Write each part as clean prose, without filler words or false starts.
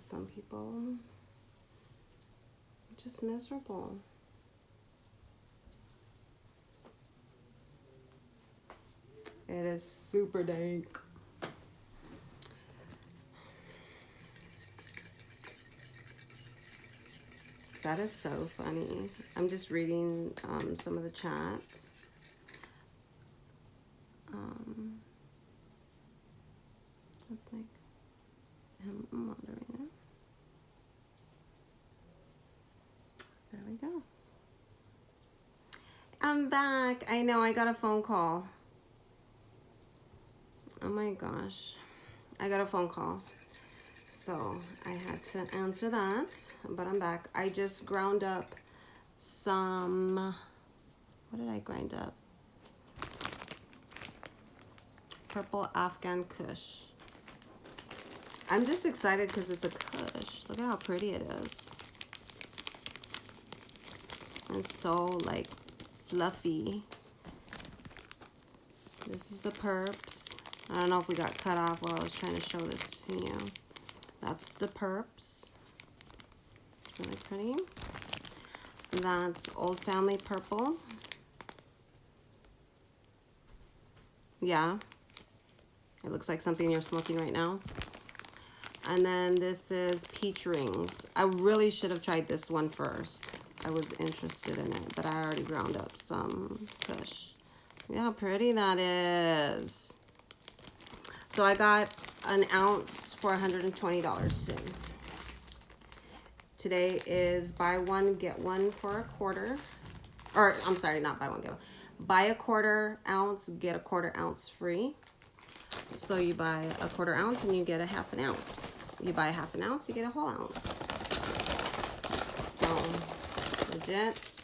some people just miserable. It is super dank. That is so funny. I'm just reading some of the chat. Let's make him a moderator. There we go. I'm back. I know, I got a phone call. Oh my gosh. I got a phone call. So I had to answer that, but I'm back. I just ground up some, what did I grind up? Purple Afghan Kush. I'm just excited because it's a Kush. Look at how pretty it is. It's so like fluffy. This is the Perps. I don't know if we got cut off while I was trying to show this to you. That's the Perps. It's really pretty. That's Old Family Purple. Yeah. It looks like something you're smoking right now. And then this is Peach Rings. I really should have tried this one first. I was interested in it, but I already ground up some Kush. Look how pretty that is. So I got an ounce for $120 today. Today is buy one, get one for a quarter. Or, I'm sorry, not buy one, get one. Buy a quarter ounce, get a quarter ounce free. So you buy a quarter ounce and you get a half an ounce. You buy half an ounce, you get a whole ounce. So, legit.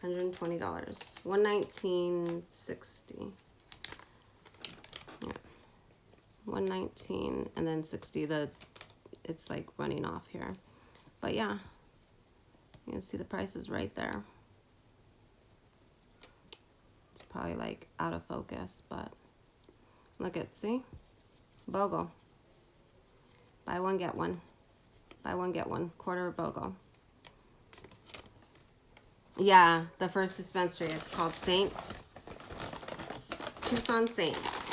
$120. $119.60. Yeah. $119 and then 60. It's like running off here. But yeah. You can see the prices right there. It's probably like out of focus, but look at, see? BOGO. Buy one, get one. Buy one, get one. Quarter of BOGO. Yeah, the first dispensary. It's called Saints. Tucson Saints.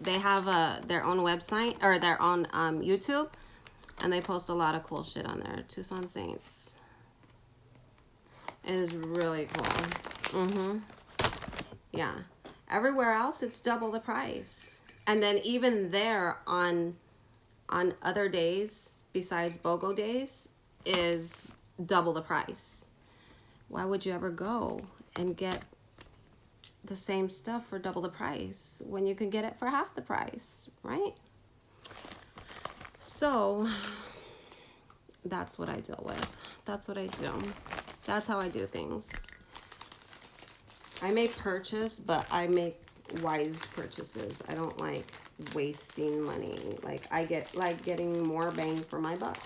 They have their own website, or their own YouTube, and they post a lot of cool shit on there. Tucson Saints. It is really cool. Yeah. Everywhere else, it's double the price. And then even there on other days, besides BOGO days, is double the price. Why would you ever go and get the same stuff for double the price when you can get it for half the price, right? So that's what I deal with. That's what I do. That's how I do things. I may purchase, but I make wise purchases. I don't like wasting money. Like I like getting more bang for my buck.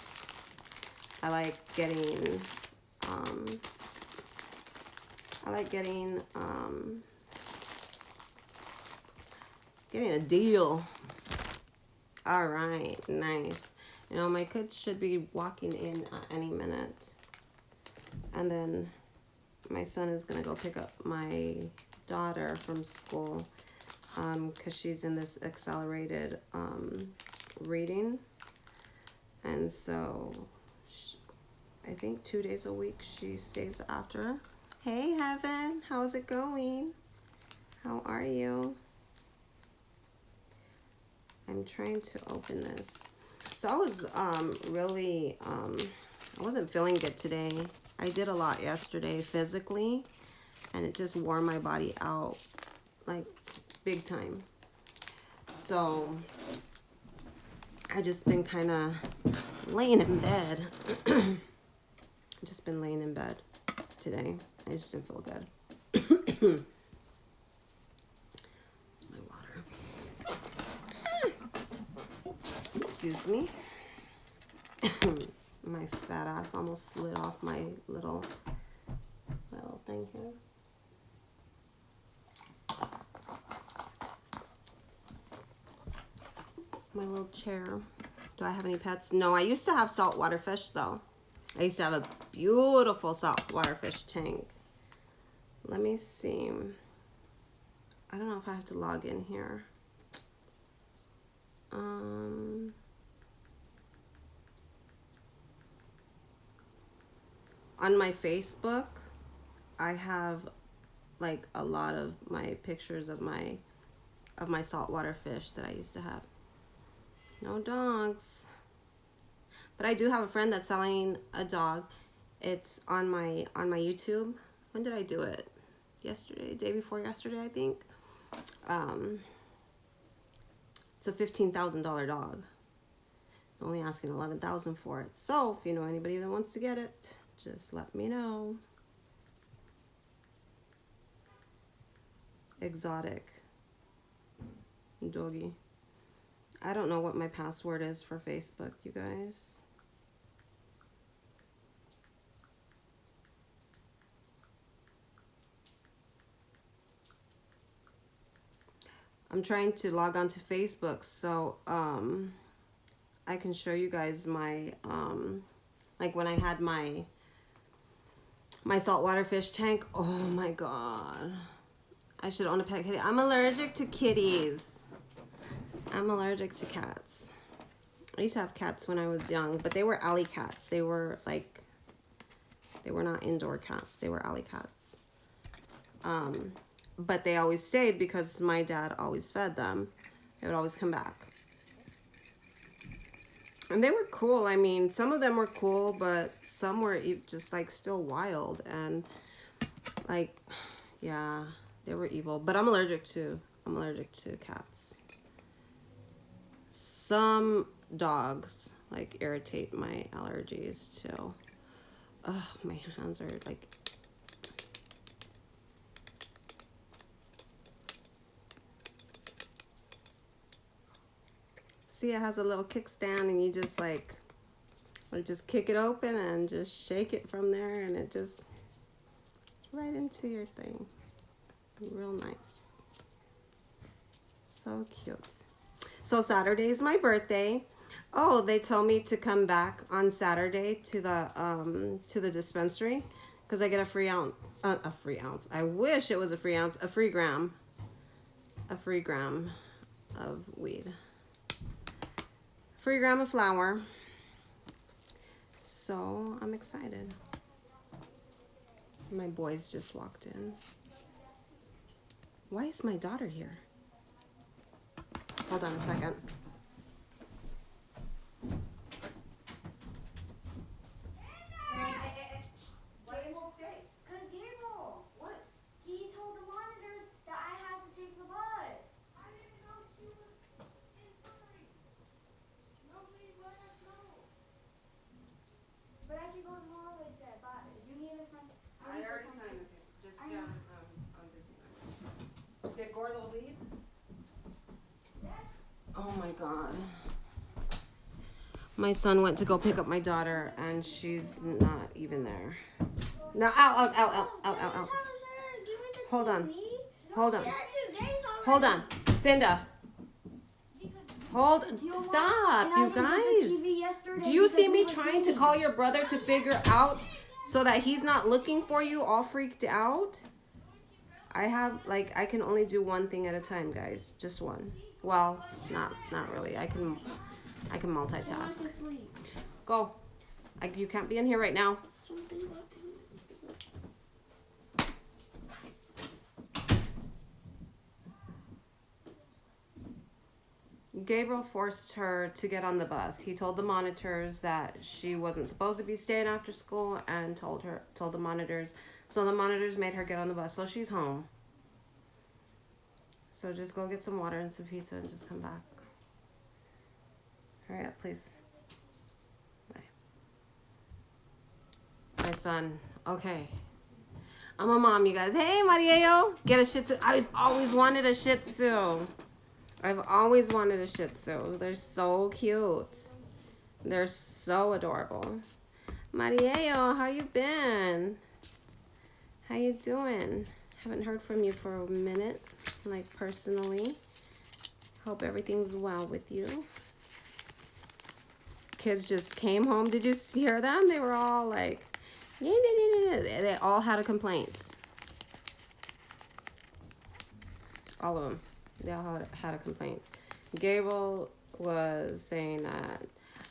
I like getting getting a deal. All right, nice. You know, my kids should be walking in at any minute. And then my son is gonna go pick up my daughter from school because she's in this accelerated reading. And so I think 2 days a week she stays after. Hey, Heaven, how's it going? How are you? I'm trying to open this. So I was really, I wasn't feeling good today. I did a lot yesterday physically, and it just wore my body out, like, big time. So I just been kind of laying in bed. Just been laying in bed today. I just didn't feel good. My water. Excuse me. My fat ass almost slid off my little thing here. My little chair. Do I have any pets? No, I used to have saltwater fish though. I used to have a beautiful saltwater fish tank. Let me see. I don't know if I have to log in here. On my Facebook, I have like a lot of my pictures of my saltwater fish that I used to have. No dogs. But I do have a friend that's selling a dog. It's on my YouTube. When did I do it? Yesterday, day before yesterday, I think. It's a $15,000 dog. It's only asking $11,000 for it. So if you know anybody that wants to get it, just let me know. Exotic doggy. I don't know what my password is for Facebook, you guys. I'm trying to log on to Facebook so I can show you guys my like when I had my saltwater fish tank. Oh my god. I should own a pet kitty. I'm allergic to kitties. I'm allergic to cats. I used to have cats when I was young, but they were alley cats. They were like, they were not indoor cats. They were alley cats. But they always stayed because my dad always fed them. They would always come back. And they were cool. I mean, some of them were cool, but some were just like still wild. And like, yeah, they were evil. But I'm allergic to cats. Some dogs like irritate my allergies too. Ugh, my hands are like... See, it has a little kickstand and you just like, or just kick it open and just shake it from there and it just, it's right into your thing. Real nice. So cute. So Saturday is my birthday. Oh, they told me to come back on Saturday to the dispensary because I get a free ounce. I wish it was a free ounce. A free gram of weed. Free gram of flour. So I'm excited. My boys just walked in. Why is my daughter here? Hold on a second. Did Gordo leave? Oh my god. My son went to go pick up my daughter and she's not even there. No, out. Hold on. Hold on. Cinda. Stop, you guys. Do you see me trying to call your brother to figure out so that he's not looking for you all freaked out? I can only do one thing at a time, guys. Just one. Well, not really. I can multitask. Go. You can't be in here right now. Gabriel forced her to get on the bus. He told the monitors that she wasn't supposed to be staying after school and told the monitors. So the monitors made her get on the bus. So she's home. So just go get some water and some pizza and just come back. Hurry up, please. Bye. My son. Okay. I'm a mom, you guys. Hey, Mariello. Get a Shih Tzu. I've always wanted a Shih Tzu. They're so cute. They're so adorable. Mariello, how you been? How you doing? Haven't heard from you for a minute, like personally. Hope everything's well with you. Kids just came home. Did you hear them? They were all like, yeah, they all had a complaint. All of them. They all had a complaint. Gabriel was saying that,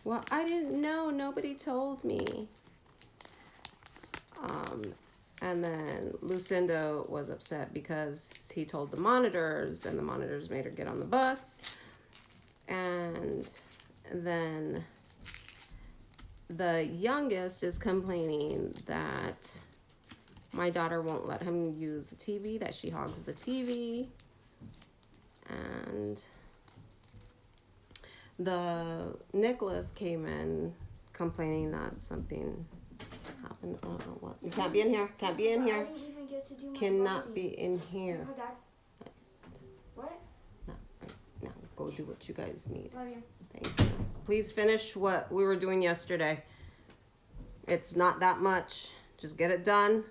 well, I didn't know. Nobody told me. And then Lucinda was upset because he told the monitors, and the monitors made her get on the bus. And then the youngest is complaining that my daughter won't let him use the TV, that she hogs the TV. And the Nicholas came in complaining that something happened. I don't know what. You can't be in here. Can't be in here. I didn't even get to do my Cannot be in here. Dad. What? No, right now. Go do what you guys need. Love you. Thank you. Please finish what we were doing yesterday. It's not that much. Just get it done.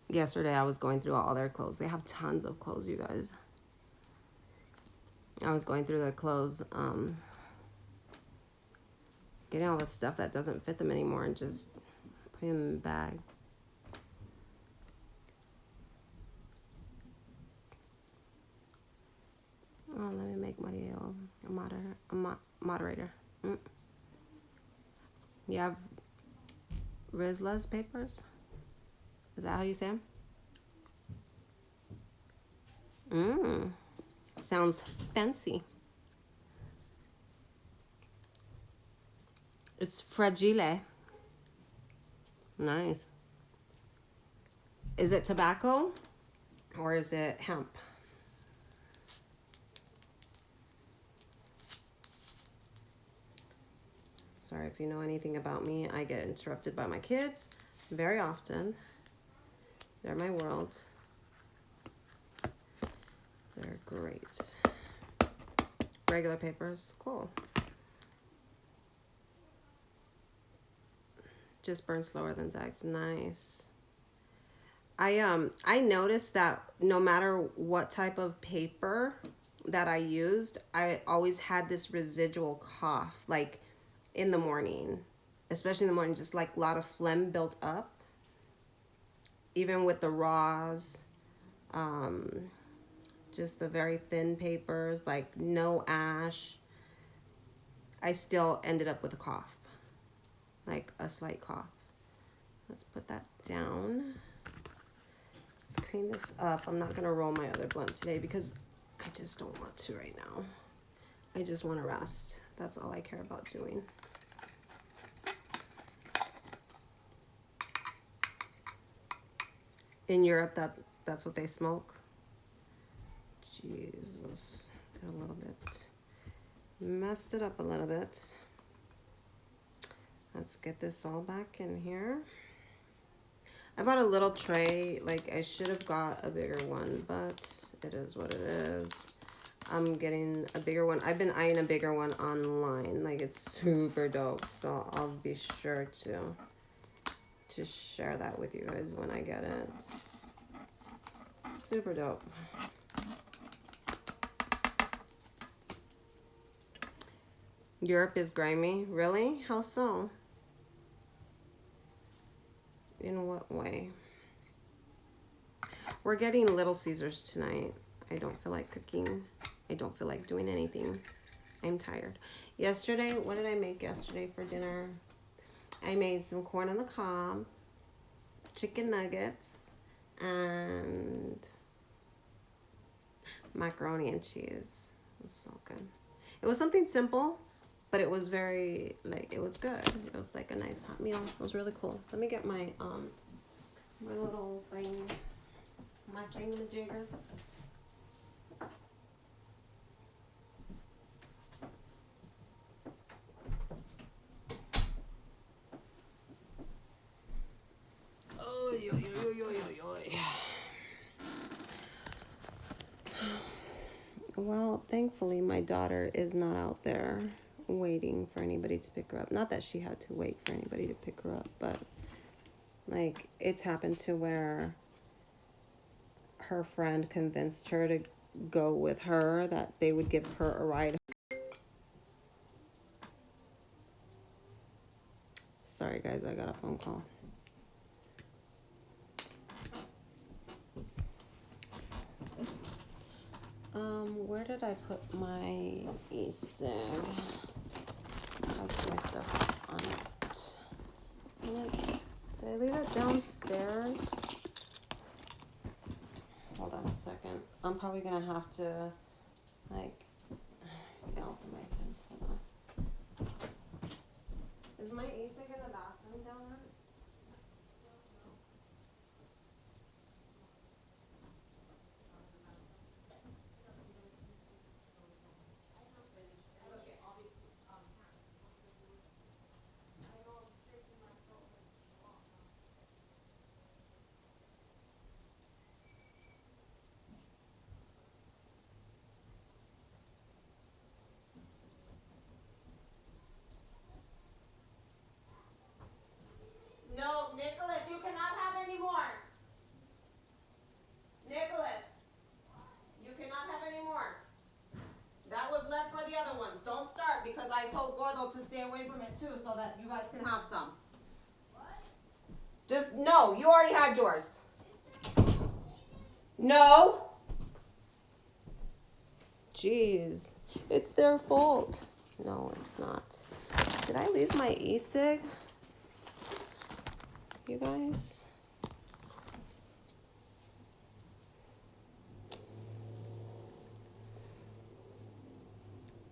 Yesterday I was going through all their clothes. They have tons of clothes, you guys. I was going through their clothes, getting all the stuff that doesn't fit them anymore and just putting them in the bag. Oh, let me make Mario a moderator. You have Rizla's papers? Is that how you say them? Sounds fancy. It's fragile. Nice. Is it tobacco or is it hemp? Sorry if you know anything about me. I get interrupted by my kids very often. They're my world. They're great. Regular papers, cool. Just burn slower than Zags, nice. I noticed that no matter what type of paper that I used, I always had this residual cough, like in the morning, especially in the morning, just like a lot of phlegm built up. Even with the raws, just the very thin papers, like no ash, I still ended up with a cough, like a slight cough. Let's put that down. Let's clean this up. I'm not gonna roll my other blunt today because I just don't want to right now. I just want to rest. That's all I care about doing. In Europe, that's what they smoke. Jesus, got a little bit, messed it up a little bit. Let's get this all back in here. I bought a little tray, like I should have got a bigger one, but it is what it is. I'm getting a bigger one. I've been eyeing a bigger one online, like it's super dope. So I'll be sure to share that with you guys when I get it. Super dope. Europe is grimy. Really? How so? In what way? We're getting Little Caesars tonight. I don't feel like cooking. I don't feel like doing anything. I'm tired. Yesterday, what did I make yesterday for dinner? I made some corn on the cob, chicken nuggets, and macaroni and cheese. It was so good. It was something simple, but it was very, like, it was good. It was like a nice hot meal. It was really cool. Let me get my my little thing, my thingamajigger. Well, thankfully, my daughter is not out there waiting for anybody to pick her up. Not that she had to wait for anybody to pick her up, but like it's happened to where her friend convinced her to go with her, that they would give her a ride. Sorry guys, I got a phone call. Where did I put my e-cig? I put my stuff on it. Did I leave it downstairs? Hold on a second. I'm probably gonna have to like get off the mic. Hold on. Is my e-cig in the bathroom down there? No, Nicholas, you cannot have any more. Nicholas, you cannot have any more. That was left for the other ones. Don't start because I told Gordo to stay away from it too so that you guys can have some. What? Just, no, you already had yours. No. Jeez, it's their fault. No, it's not. Did I leave my e-cig? You guys?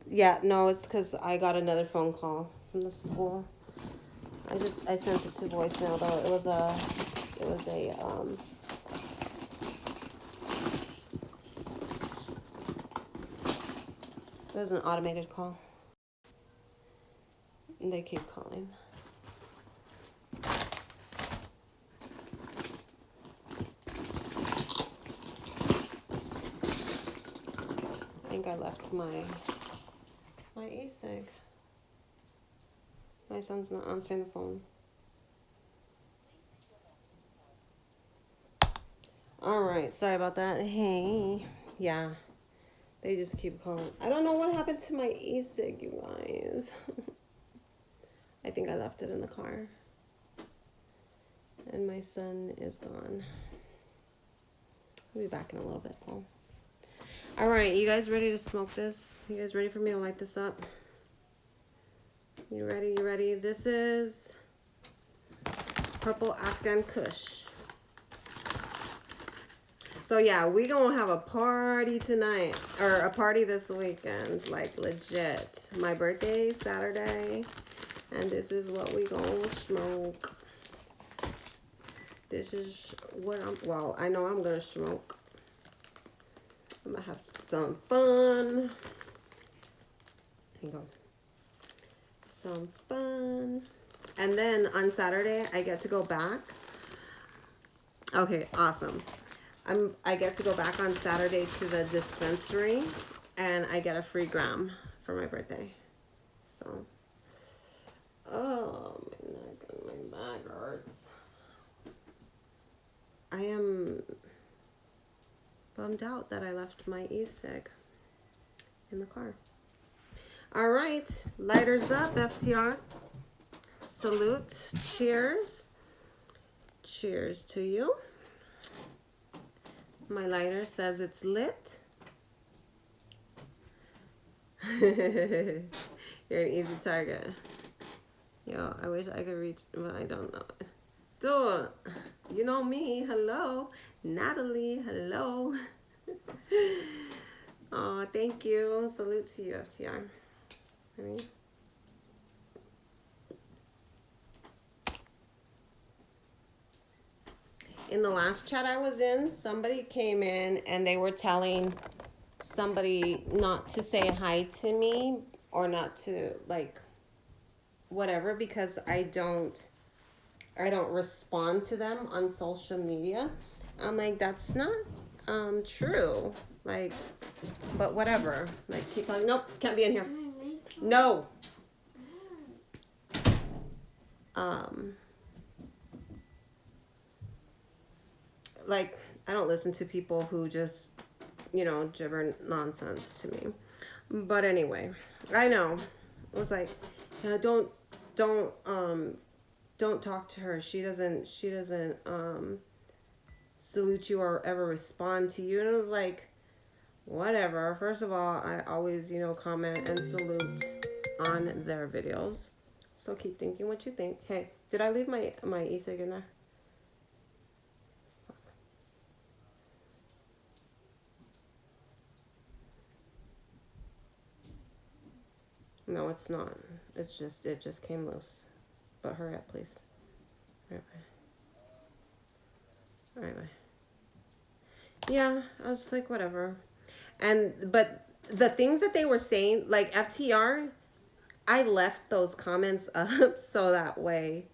Yeah, no, it's because I got another phone call from the school. I sent it to voicemail though. It was a it was an automated call. And they keep calling. I think I left my e-cig. My son's not answering the phone. All right, sorry about that. Hey, yeah, they just keep calling. I don't know what happened to my e-cig, you guys. I think I left it in the car. And my son is gone. I'll be back in a little bit, though. All right, you guys ready to smoke this? You guys ready for me to light this up? You ready? You ready? This is Purple Afghan Kush. So yeah, we gonna have a party tonight, or a party this weekend, like legit. My birthday Saturday, and this is what we gonna smoke. This is what well, I know I'm gonna smoke. I'm gonna have some fun. Here you go. Some fun. And then on Saturday, I get to go back. Okay, awesome. I get to go back on Saturday to the dispensary, and I get a free gram for my birthday. So, oh, my neck and my back hurts. I am bummed out that I left my e-cig in the car. All right, lighters up, FTR. Salute, cheers. Cheers to you. My lighter says it's lit. You're an easy target. Yo, I wish I could reach, but I don't know. Dude, you know me. Hello. Natalie, hello. Oh, thank you. Salute to you, FTR. Honey. In the last chat I was in, somebody came in and they were telling somebody not to say hi to me or not to like whatever because I don't respond to them on social media. I'm like, that's not true. Like, but whatever. Like, keep talking. Nope, can't be in here. Can I make some? No. Like, I don't listen to people who just, you know, gibber nonsense to me. But anyway, I know. It was like, yeah, don't talk to her. She doesn't salute you or ever respond to you. And it was like, whatever. First of all, I always, you know, comment and salute on their videos. So keep thinking what you think. Hey, did I leave my e-cig in there? No, it's not. It just came loose. But hurry up, please. Right. Anyway. Yeah, I was just like, whatever. But the things that they were saying, like FTR, I left those comments up so that way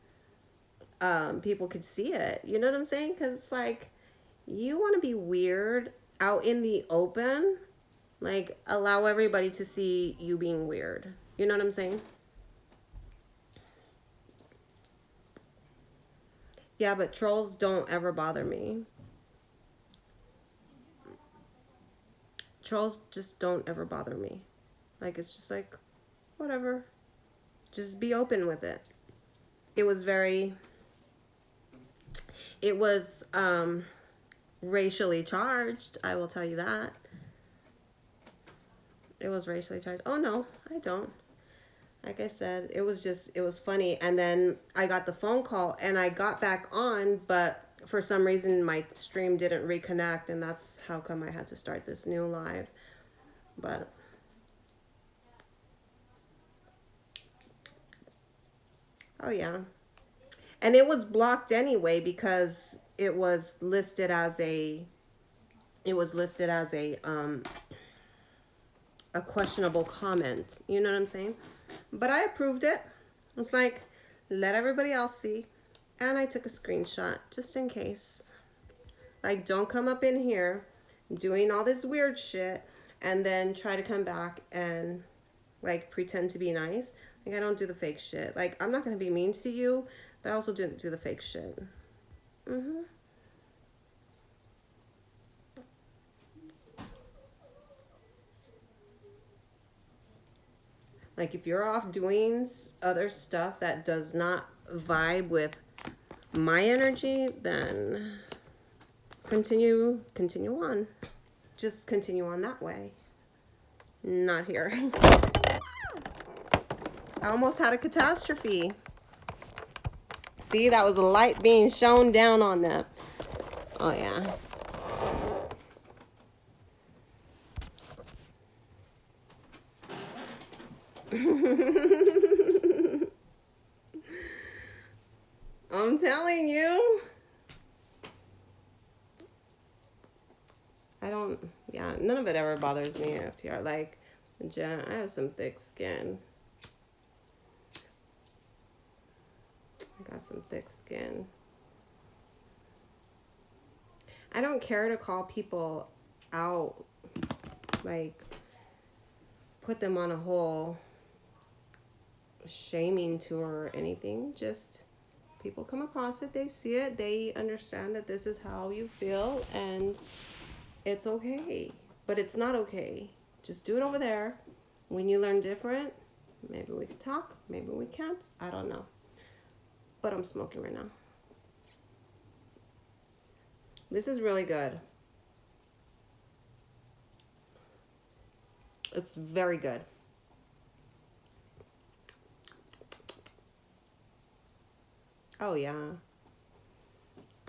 people could see it. You know what I'm saying? Because it's like, you want to be weird out in the open, like allow everybody to see you being weird. You know what I'm saying? Yeah, but trolls don't ever bother me. Trolls just don't ever bother me. Like, it's just like, whatever. Just be open with it. It was racially charged. I will tell you that. It was racially charged. Oh, no, I don't. Like I said, it was funny. And then I got the phone call and I got back on, but for some reason my stream didn't reconnect, and that's how come I had to start this new live. But oh yeah. And it was blocked anyway because it was listed as a a questionable comment. You know what I'm saying? But I approved it. It's like, let everybody else see. And I took a screenshot just in case. Like, don't come up in here doing all this weird shit and then try to come back and like pretend to be nice. Like, I don't do the fake shit. Like, I'm not gonna be mean to you, but I also didn't do the fake shit. Like, if you're off doing other stuff that does not vibe with my energy, then continue on. Just continue on that way. Not here. I almost had a catastrophe. See, that was a light being shone down on them. Oh, yeah. I'm telling you. Yeah, none of it ever bothers me, FTR. Like, Jen, I have some thick skin. I got some thick skin. I don't care to call people out, like, put them on a whole shaming tour or anything. Just people come across it, they see it, they understand that this is how you feel, and it's okay. But it's not okay. Just do it over there. When you learn different, maybe we can talk, maybe we can't. I don't know. But I'm smoking right now. This is really good. It's very good. Oh, yeah.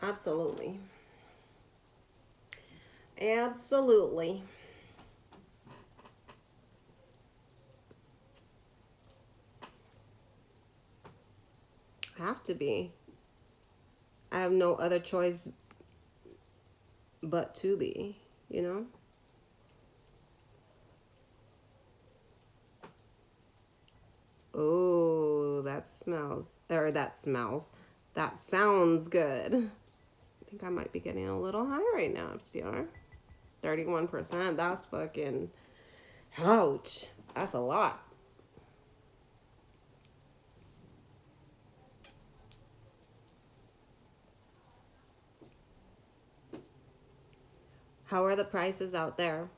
Absolutely. Absolutely. Have to be. I have no other choice but to be, you know? Oh, that sounds good. I think I might be getting a little high right now, FCR. 31%. That's fucking, ouch. That's a lot. How are the prices out there?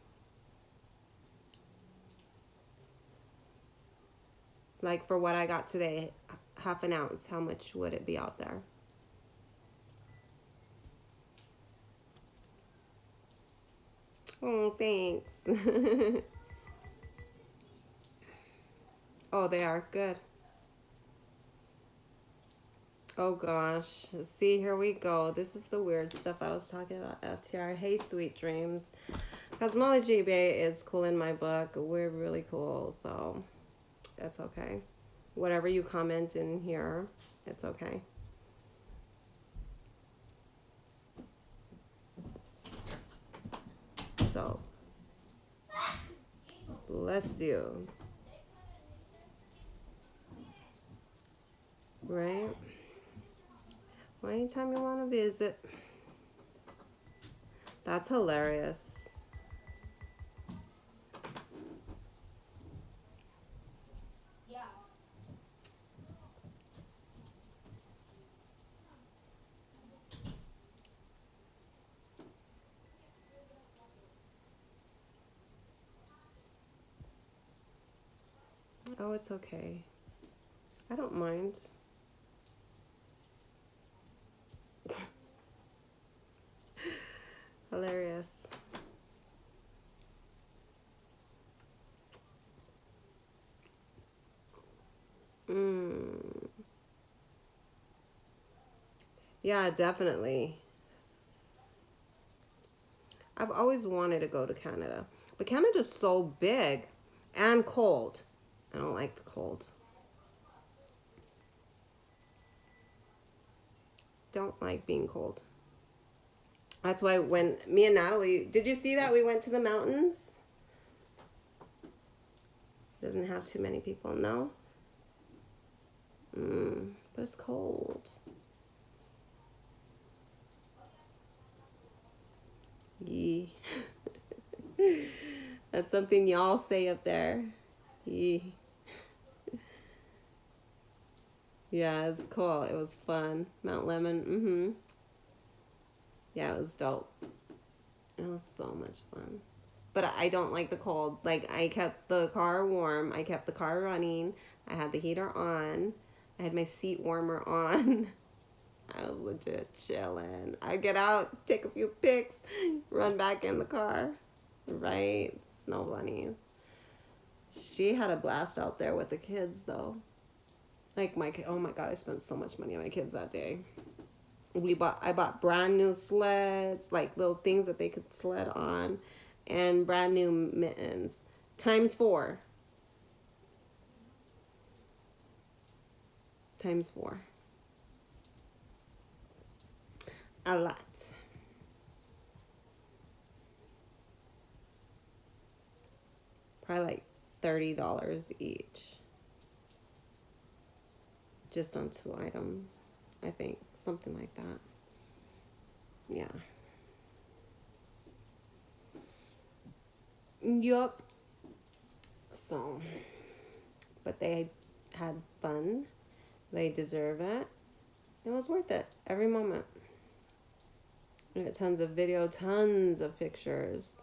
Like for what I got today, half an ounce, how much would it be out there? Oh, thanks. Oh, they are good. Oh gosh. See, here we go. This is the weird stuff I was talking about, FTR. Hey, sweet dreams. Cosmology Bay is cool in my book. We're really cool, so that's okay. Whatever you comment in here, it's okay. So, bless you. Right? Well, anytime you want to visit. That's hilarious. Yeah. Oh, it's okay. I don't mind. Hilarious. Mm. Yeah, definitely. I've always wanted to go to Canada. But Canada's so big and cold. I don't like the cold. Don't like being cold. That's why when me and Natalie, did you see that we went to the mountains? Doesn't have too many people, no? But it's cold. Yee. That's something y'all say up there. Yee. Yeah, it's cool. It was fun. Mount Lemon. Yeah, it was dope. It was so much fun. But I don't like the cold. Like, I kept the car warm. I kept the car running. I had the heater on. I had my seat warmer on. I was legit chilling. I get out, take a few pics, run back in the car. Right? Snow bunnies. She had a blast out there with the kids, though. Like, oh my God, I spent so much money on my kids that day. I bought brand new sleds, like little things that they could sled on, and brand new mittens. Times 4. Times 4. A lot. Probably like $30 each. Just on 2 items, I think. Something like that. Yeah. Yup. So, but they had fun. They deserve it. It was worth it. Every moment. I got tons of video, tons of pictures,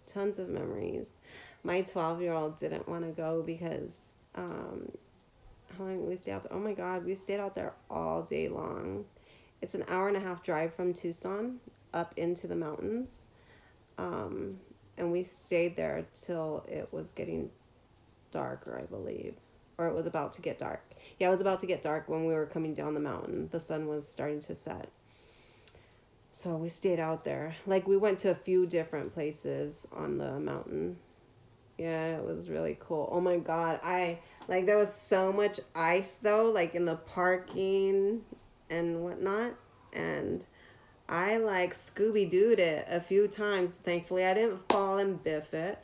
tons of memories. My 12-year-old didn't want to go because how long did we stay out there? Oh my God, we stayed out there all day long. It's an hour and a half drive from Tucson up into the mountains. And we stayed there till it was getting darker, I believe. Or it was about to get dark. Yeah, it was about to get dark when we were coming down the mountain. The sun was starting to set. So we stayed out there. Like, we went to a few different places on the mountain. Yeah, it was really cool. Oh my God. There was so much ice though, like in the parking and whatnot. And I Scooby-Dooed it a few times. Thankfully, I didn't fall and biff it.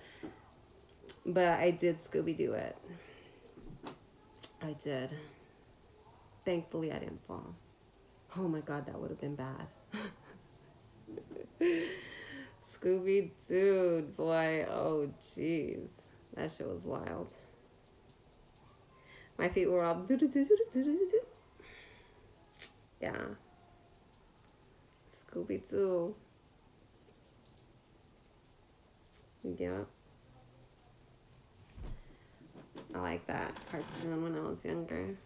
But I did Scooby-Doo it. I did. Thankfully, I didn't fall. Oh my God, that would have been bad. Scooby Doo, boy. Oh, jeez. That shit was wild. My feet were all. Yeah. Scooby Doo. Yeah. I like that cartoon when I was younger.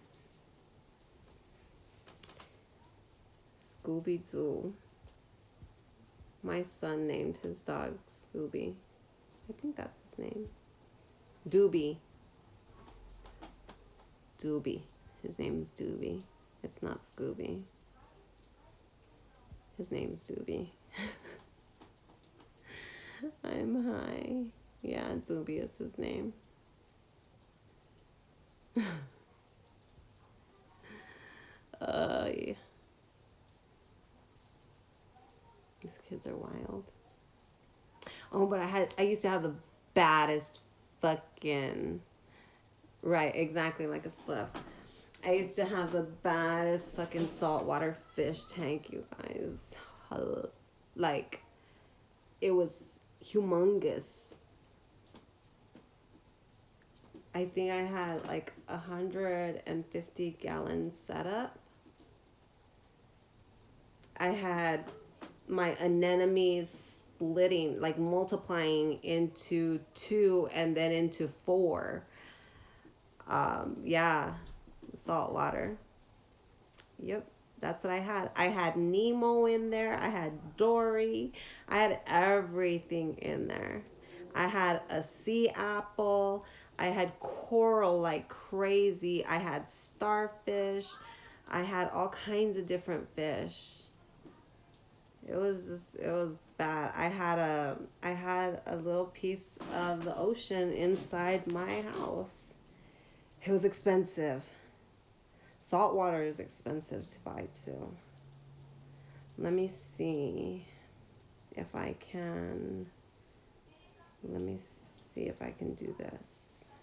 Scooby Doo. My son named his dog Scooby. I think that's his name. Doobie. Doobie. His name's Doobie. It's not Scooby. His name's Doobie. I'm high. Yeah, Doobie is his name. Yeah. These kids are wild. Oh, but I used to have the baddest fucking, right, exactly like a spliff. I used to have the baddest fucking saltwater fish tank, you guys. Like, it was humongous. I think I had like 150 gallons set up. I had my anemones splitting, like multiplying into 2 and then into 4. Yeah, salt water. Yep, that's what I had. I had Nemo in there. I had Dory. I had everything in there. I had a sea apple. I had coral like crazy. I had starfish. I had all kinds of different fish. It was bad. I had a little piece of the ocean inside my house. It was expensive. Salt water is expensive to buy too. Let me see if I can. Let me see if I can do this.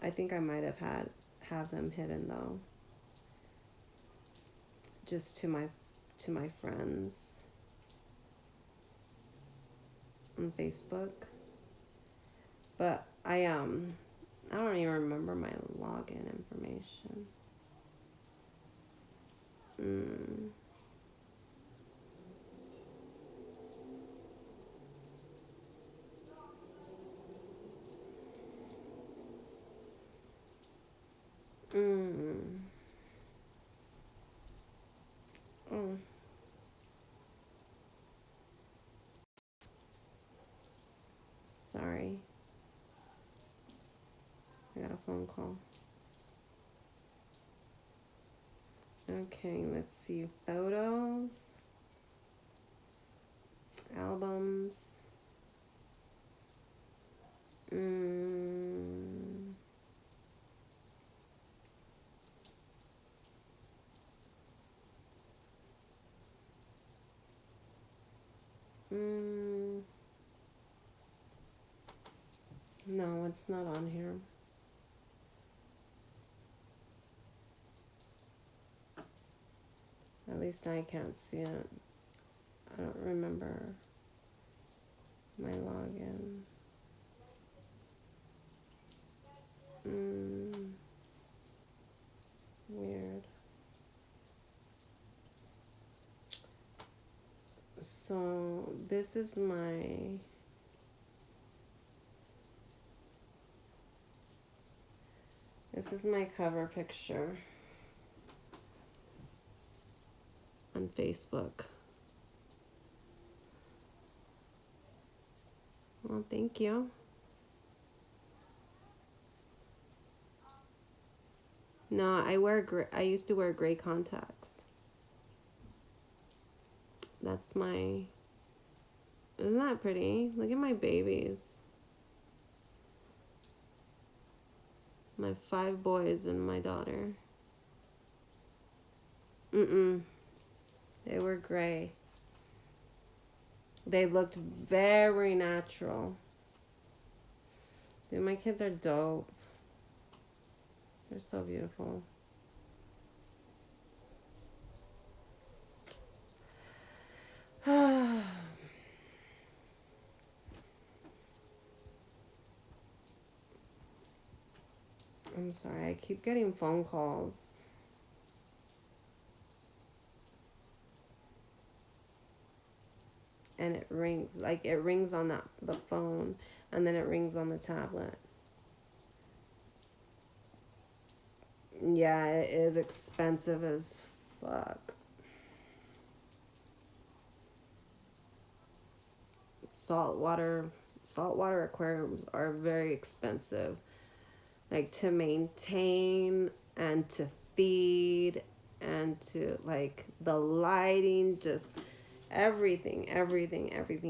I think I might have them hidden though. Just to my friends on Facebook. But I don't even remember my login information. Oh. Sorry. I got a phone call. Okay, let's see. Photos. Albums. No, it's not on here. At least I can't see it. I don't remember my login. Weird. So this is my cover picture on Facebook. Well, thank you. No, I used to wear gray contacts. That's my. Isn't that pretty? Look at my babies. My 5 boys and my daughter. They were gray. They looked very natural. Dude, my kids are dope. They're so beautiful. I'm sorry, I keep getting phone calls. And it rings, like it rings on the phone, and then it rings on the tablet. Yeah, it is expensive as fuck. Saltwater saltwater aquariums are very expensive, like to maintain and to feed and to like the lighting, just everything.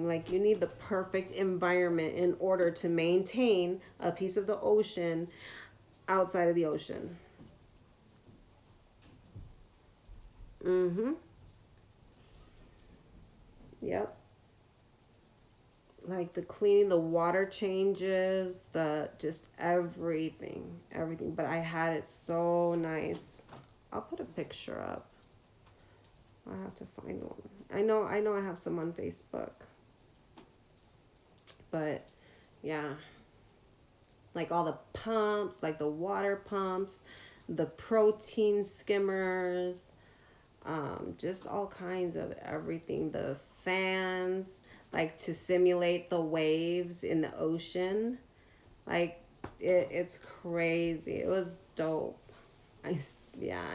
Like you need the perfect environment in order to maintain a piece of the ocean outside of the ocean. Mm-hmm. Yep. Like the cleaning, the water changes, the just everything. But I had it so nice. I'll put a picture up. I have to find one. I know I have some on Facebook. But yeah, like all the pumps, like the water pumps, the protein skimmers, just all kinds of everything. The fans, like to simulate the waves in the ocean. Like it's crazy. It was dope. I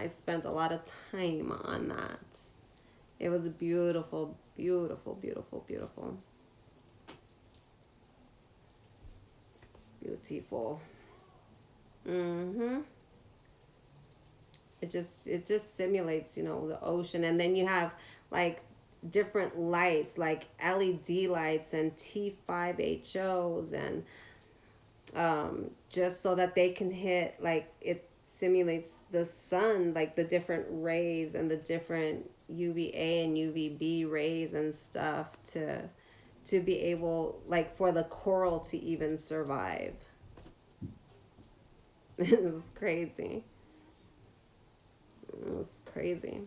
spent a lot of time on that. It was beautiful, beautiful. Beautiful. Mhm. It just simulates, the ocean, and then you have like different lights, like LED lights and T5HOs, and just so that they can hit, like it simulates the sun, like the different rays and the different UVA and UVB rays and stuff to be able, like, for the coral to even survive. It was crazy. It was crazy.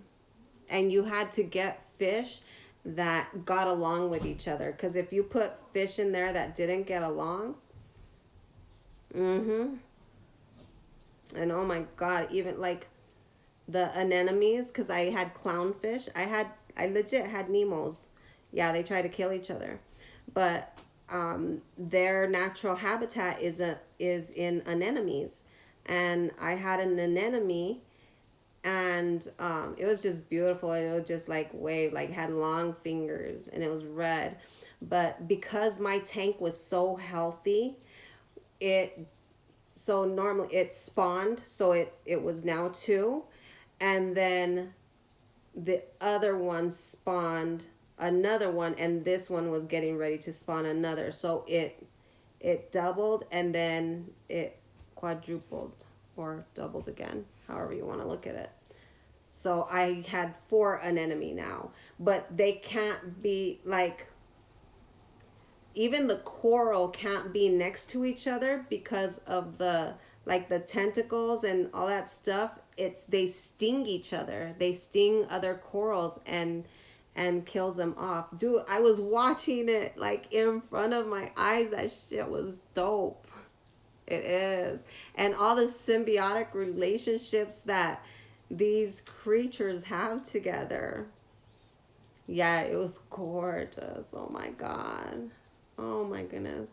And you had to get fish that got along with each other, because if you put fish in there that didn't get along, mm-hmm, and oh my god, even like the anemones, because I had clownfish, I legit had Nemos. Yeah, they try to kill each other, but their natural habitat is in anemones, and I had an anemone, and it was just beautiful. It was just like wave, like had long fingers, and it was red. But because my tank was so healthy, it so normally it spawned, so it was now two, and then the other one spawned another one, and this one was getting ready to spawn another, so it doubled, and then it quadrupled or doubled again, however you want to look at it. So I had four anemone now, but they can't be like, even the coral can't be next to each other because of the, like the tentacles and all that stuff. It's, they sting each other, they sting other corals and kills them off. Dude, I was watching it like in front of my eyes. That shit was dope. It is. And all the symbiotic relationships that these creatures have together. Yeah, it was gorgeous. Oh my god. Oh my goodness.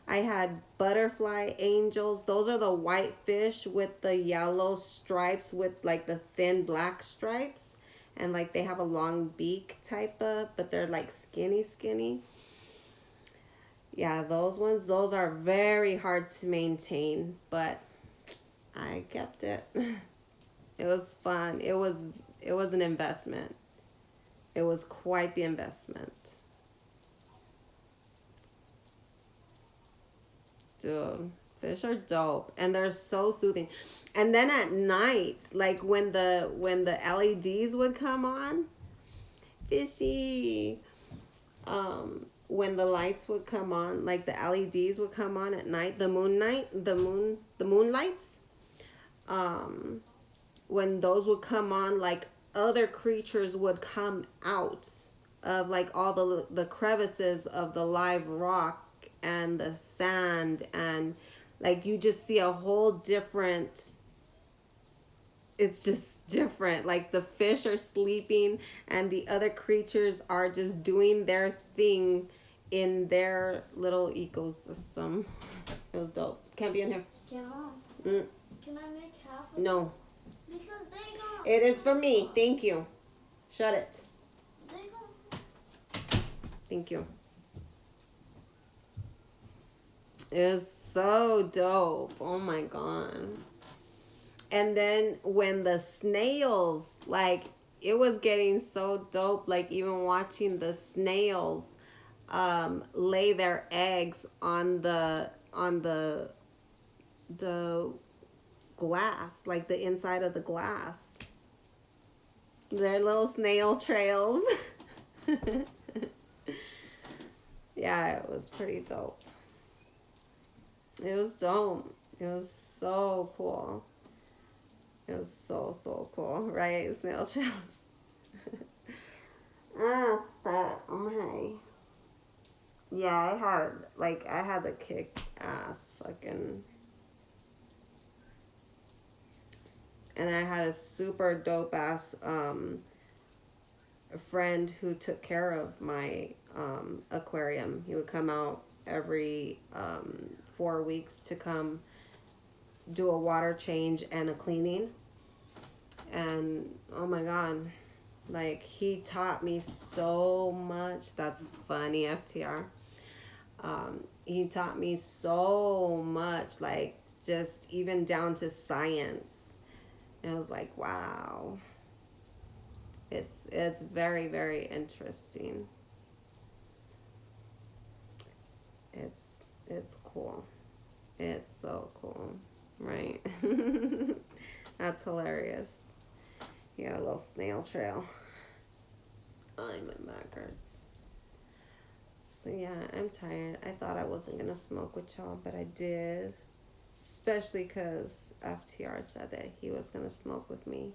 I had butterfly angels. Those are the white fish with the yellow stripes with like the thin black stripes. And like they have a long beak type of, but they're like skinny. Yeah, those ones, those are very hard to maintain, but I kept it. It was fun. It was an investment. It was quite the investment. Dude, fish are dope, and they're so soothing. And then at night, like when the LEDs would come on, fishy. When the lights would come on, like the LEDs would come on at night, the moonlights. Um, when those would come on, like other creatures would come out of like all the crevices of the live rock and the sand, and Like you just see a whole different, it's just different. Like the fish are sleeping and the other creatures are just doing their thing in their little ecosystem. It was dope. Can't be in here. Can Mm, Can I make half of no. it? Because they got. It is for me. Thank you. Shut it. They got. Thank you. It is so dope. Oh my god. And then when the snails, like it was getting so dope, like even watching the snails lay their eggs on the glass, like the inside of the glass. Their little snail trails. Yeah, it was pretty dope. It was dope. It was so cool. It was so cool, right? Snail trails. Stop. Okay. Yeah, I had the kick ass fucking, and I had a super dope ass friend who took care of my aquarium. He would come out every 4 weeks to come do a water change and a cleaning. And oh my god, like he taught me so much. That's funny, FTR. He taught me so much, like just even down to science. And I was like, wow. It's very interesting. It's cool. It's so cool, right? That's hilarious. You got a little snail trail. Oh, my back hurts. So yeah, I'm tired. I thought I wasn't gonna smoke with y'all, but I did. Especially because FTR said that he was gonna smoke with me.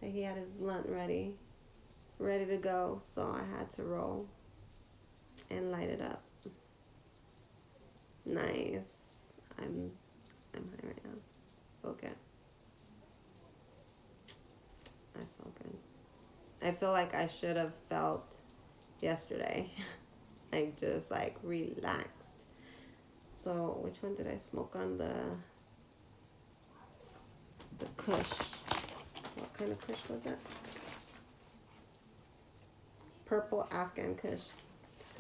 That he had his blunt ready to go. So I had to roll and light it up. Nice. I'm high right now. Feel good. I feel good. I feel like I should have felt yesterday. Like just like relaxed. So which one did I smoke on? The Kush. What kind of Kush was it? Purple Afghan Kush.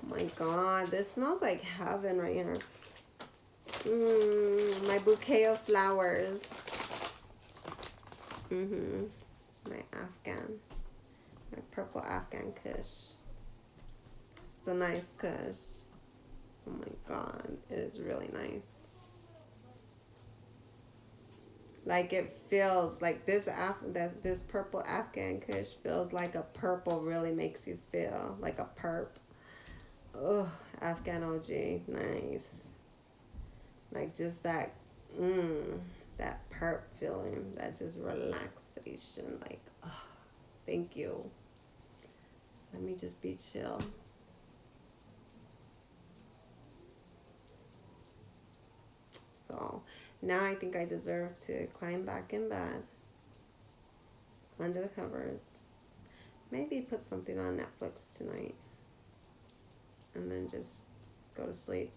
Oh my god, this smells like heaven right here. My bouquet of flowers. My Afghan. My purple Afghan Kush. It's a nice Kush. Oh my god, it is really nice. Like it feels like this purple Afghan Kush feels like a purple really makes you feel like a perp. Oh, Afghan OG, nice. Like just that perp feeling, that just relaxation, like, oh, thank you. Let me just be chill. So now I think I deserve to climb back in bed under the covers. Maybe put something on Netflix tonight and then just go to sleep.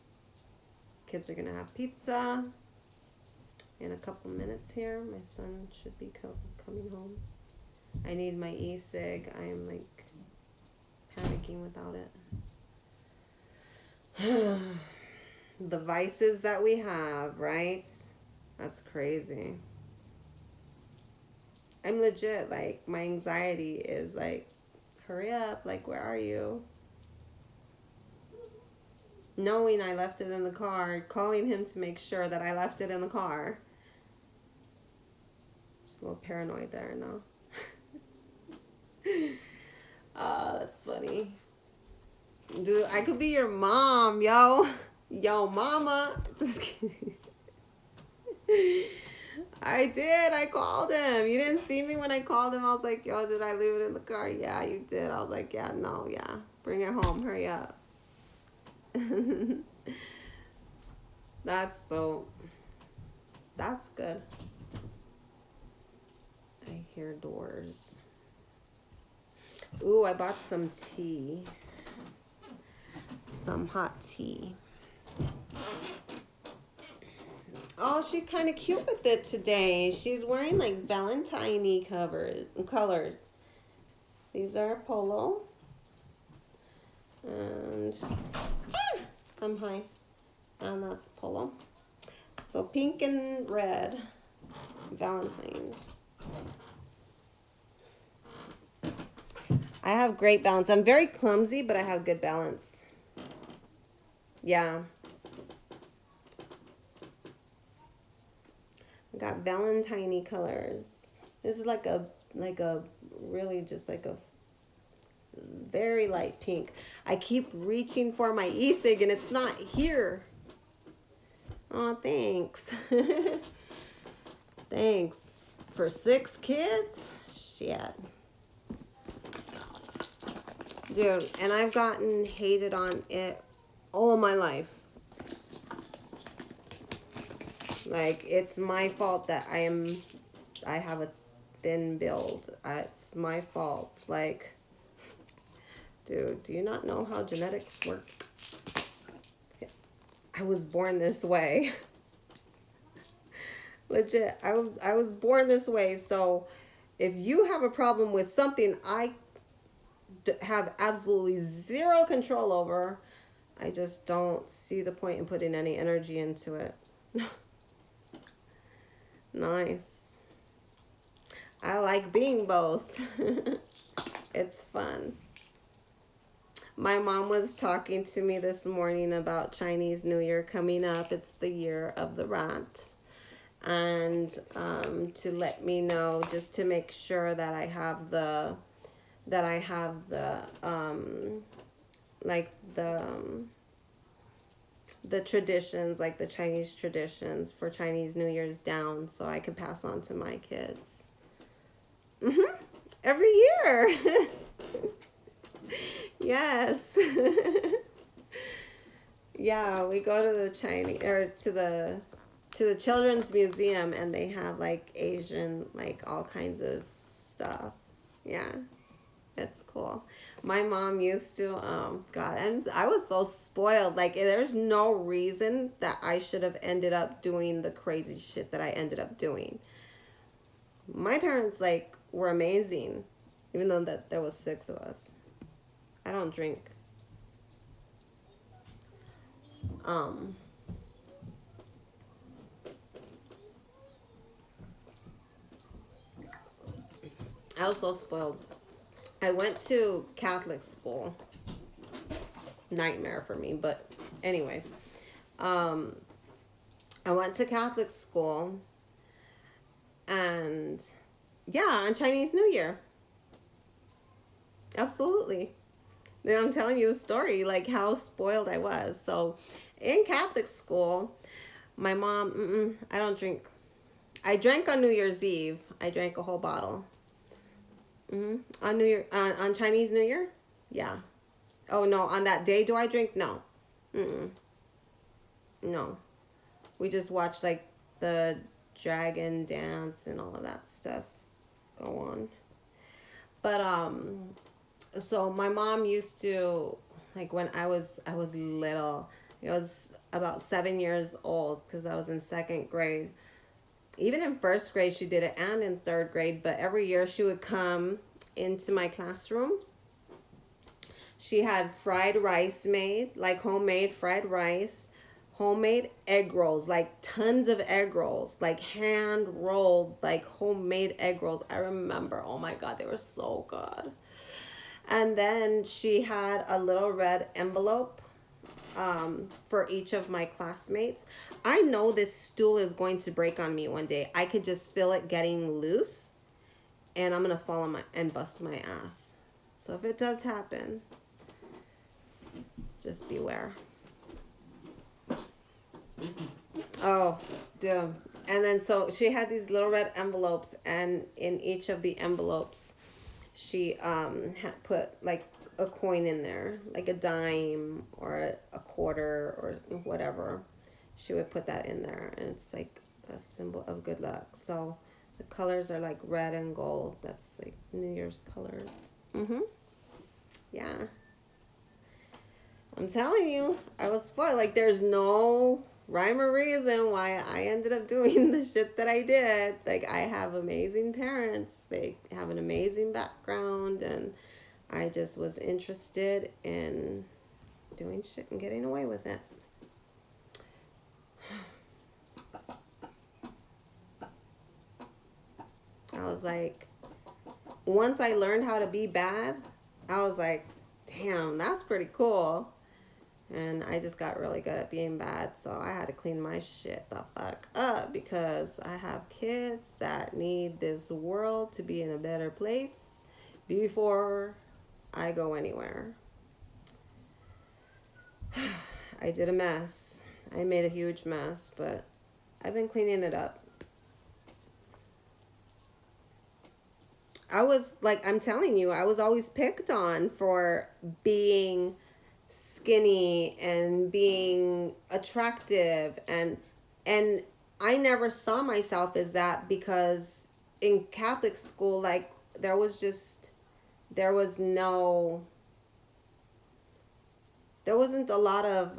Kids are gonna have pizza in a couple minutes here. My son should be coming home. I need my e-cig. I am like panicking without it. The vices that we have, right? That's crazy. I'm legit, like, my anxiety is like, hurry up, like, where are you? Knowing I left it in the car, calling him to make sure that I left it in the car. Just a little paranoid there, no? That's funny. Dude, I could be your mom, yo. Yo, mama. Just kidding. I did. I called him. You didn't see me when I called him. I was like, yo, did I leave it in the car? Yeah, you did. I was like, yeah, no, yeah. Bring it home. Hurry up. That's so That's good. I hear doors. Ooh, I bought some tea. Some hot tea. Oh, she's kind of cute with it today. She's wearing like Valentine-y colors. These are polo. And I'm high. And that's polo. So pink and red. Valentine's. I have great balance. I'm very clumsy, but I have good balance. Yeah. I got Valentine-y colors. This is like a really just like a very light pink. I keep reaching for my e-cig and it's not here. Oh, thanks. Thanks. For 6 kids? Shit. Dude, and I've gotten hated on it all my life. Like, it's my fault that I have a thin build. It's my fault. Like, dude, do you not know how genetics work? I was born this way. Legit, I was born this way. So if you have a problem with something I have absolutely zero control over, I just don't see the point in putting any energy into it. Nice. I like being both. It's fun. My mom was talking to me this morning about Chinese New Year coming up. It's the year of the rat. And to let me know, just to make sure that I have the like the traditions, like the Chinese traditions for Chinese New Year's down, so I can pass on to my kids. Every year. Yes. Yeah, we go to the Chinese or to the children's museum, and they have like Asian, like all kinds of stuff. Yeah. It's cool. My mom used to, God, I was so spoiled. Like, there's no reason that I should have ended up doing the crazy shit that I ended up doing. My parents, like, were amazing, even though that there was 6 of us. I don't drink. I was so spoiled. I went to Catholic school. Nightmare for me, but anyway. I went to Catholic school, and yeah, on Chinese New Year. Absolutely. Then I'm telling you the story, like how spoiled I was. So in Catholic school, my mom, I don't drink. I drank on New Year's Eve. I drank a whole bottle. On New Year, on Chinese New Year? Yeah. Oh no, on that day do I drink? No. No. We just watched like the dragon dance and all of that stuff go on. But so my mom used to, like, when I was little, I was about 7 years old because I was in 2nd grade. Even in 1st grade she did it, and in 3rd grade, but every year she would come into my classroom. She had fried rice made, like homemade fried rice, homemade egg rolls, like tons of egg rolls, like hand rolled, like homemade egg rolls. I remember, oh my God, they were so good. And then she had a little red envelope for each of my classmates. I know this stool is going to break on me one day. I could just feel it getting loose, and I'm gonna fall on and bust my ass. So if it does happen, just beware. Oh, dude. And then so she had these little red envelopes, and in each of the envelopes she had put like a coin in there, like a dime or a quarter or whatever. She would put that in there, and it's like a symbol of good luck. So the colors are like red and gold. That's like New Year's colors. Yeah. I'm telling you, I was spoiled. Like, there's no rhyme or reason why I ended up doing the shit that I did. Like, I have amazing parents. They have an amazing background, and I just was interested in doing shit and getting away with it. I was like, once I learned how to be bad, I was like, damn, that's pretty cool. And I just got really good at being bad. So I had to clean my shit the fuck up because I have kids that need this world to be in a better place before I go anywhere. I did a mess. I made a huge mess, but I've been cleaning it up. I was like, I'm telling you, I was always picked on for being skinny and being attractive, and I never saw myself as that because in Catholic school, like, there wasn't a lot of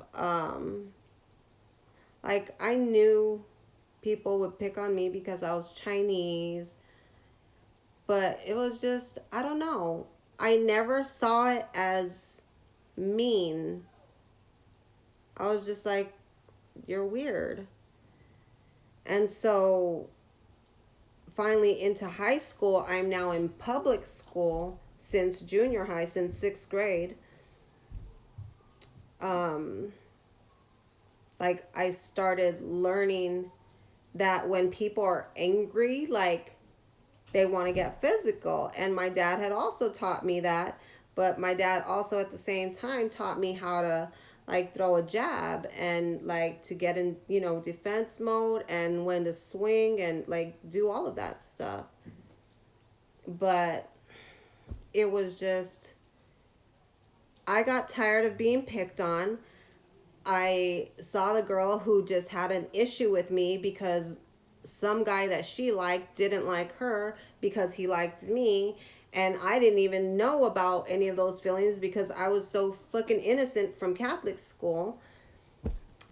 like, I knew people would pick on me because I was Chinese, but it was just, I don't know, I never saw it as mean. I was just like, you're weird. And so finally into high school, I'm now in public school since junior high, since 6th grade. Like, I started learning that when people are angry, like, they want to get physical. And my dad had also taught me that. But my dad also at the same time taught me how to, like, throw a jab and, like, to get in, defense mode and when to swing and, like, do all of that stuff. But it was just, I got tired of being picked on. I saw the girl who just had an issue with me because some guy that she liked didn't like her because he liked me. And I didn't even know about any of those feelings because I was so fucking innocent from Catholic school.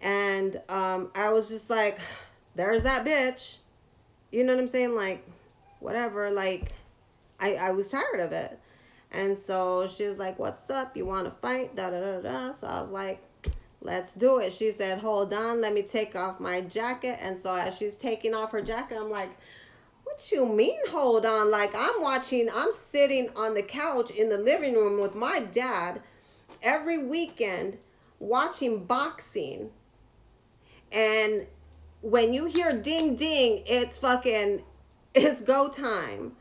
And I was just like, there's that bitch. You know what I'm saying? Like, whatever. Like, I was tired of it. And so she was like, what's up? You want to fight? Da da da da. So I was like, let's do it. She said, hold on, let me take off my jacket. And so as she's taking off her jacket, I'm like, what you mean, hold on? Like, I'm sitting on the couch in the living room with my dad every weekend watching boxing. And when you hear ding ding, it's go time.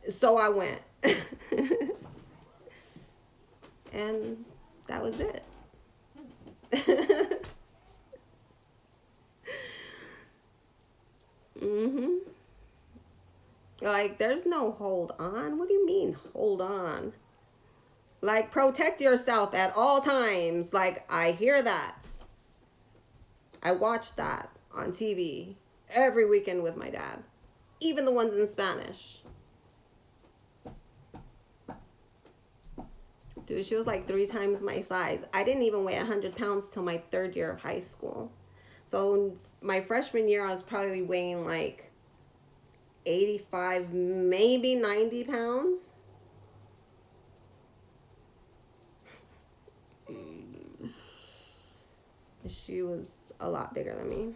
So I went. And that was it. Like, there's no hold on. What do you mean, hold on? Like, protect yourself at all times. Like, I hear that. I watch that on TV every weekend with my dad. Even the ones in Spanish. Dude, she was like 3 times my size. I didn't even weigh 100 pounds till my 3rd year of high school. So my freshman year, I was probably weighing like 85, maybe 90 pounds. She was a lot bigger than me.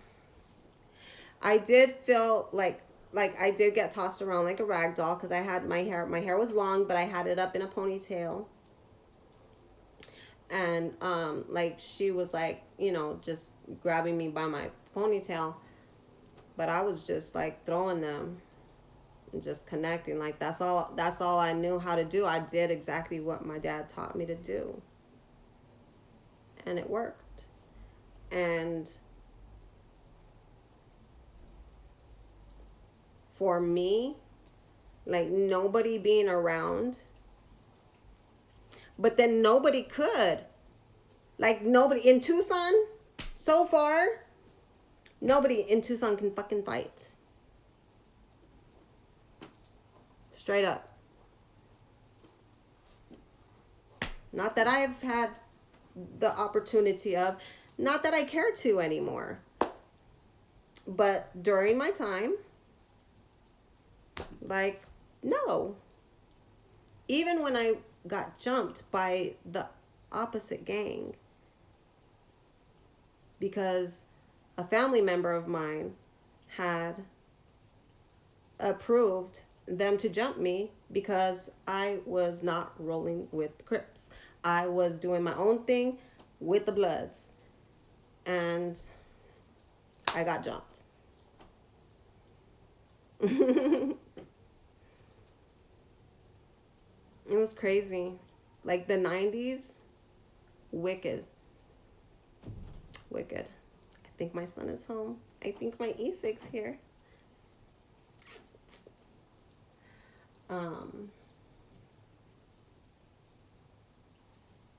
I did feel like I did get tossed around like a rag doll because I had my hair was long, but I had it up in a ponytail. And like, she was like, just grabbing me by my ponytail, but I was just like throwing them and just connecting. Like, that's all I knew how to do. I did exactly what my dad taught me to do, and it worked. And for me, like, nobody being around, but then nobody could. Like, nobody in Tucson so far, Nobody in Tucson can fucking fight. Straight up. Not that I've had the opportunity of, not that I care to anymore. But during my time, like, no. Even when I got jumped by the opposite gang, because a family member of mine had approved them to jump me because I was not rolling with the Crips. I was doing my own thing with the Bloods. And I got jumped. It was crazy. Like the 90s, wicked. Wicked. I think my son is home. I think my E6 here.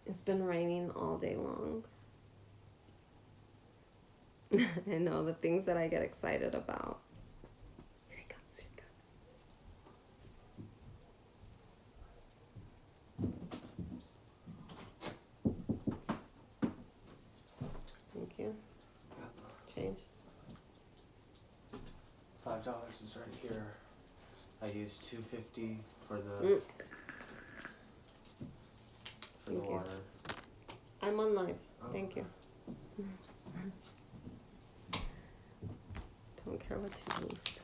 It's been raining all day long. I know the things that I get excited about. Here he comes, here he comes. Thank you. Change. $5 is right here. I used $2.50 for the Thank you. water. I'm on live. Oh, Thank you. Don't care what you post.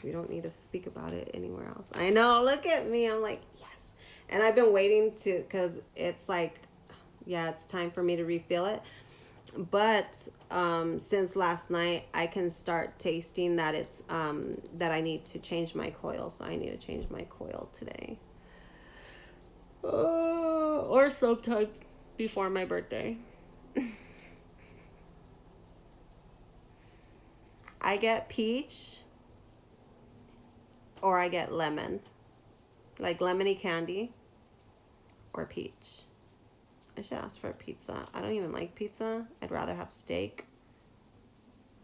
We don't need to speak about it anywhere else. I know. Look at me. I'm like, yes. And I've been waiting to, because it's like, yeah, it's time for me to refill it. But since last night, I can start tasting that it's that I need to change my coil. So I need to change my coil today. Or sometime before my birthday. I get peach or I get lemon. Like lemony candy or peach. I should ask for a pizza. I don't even like pizza. I'd rather have steak.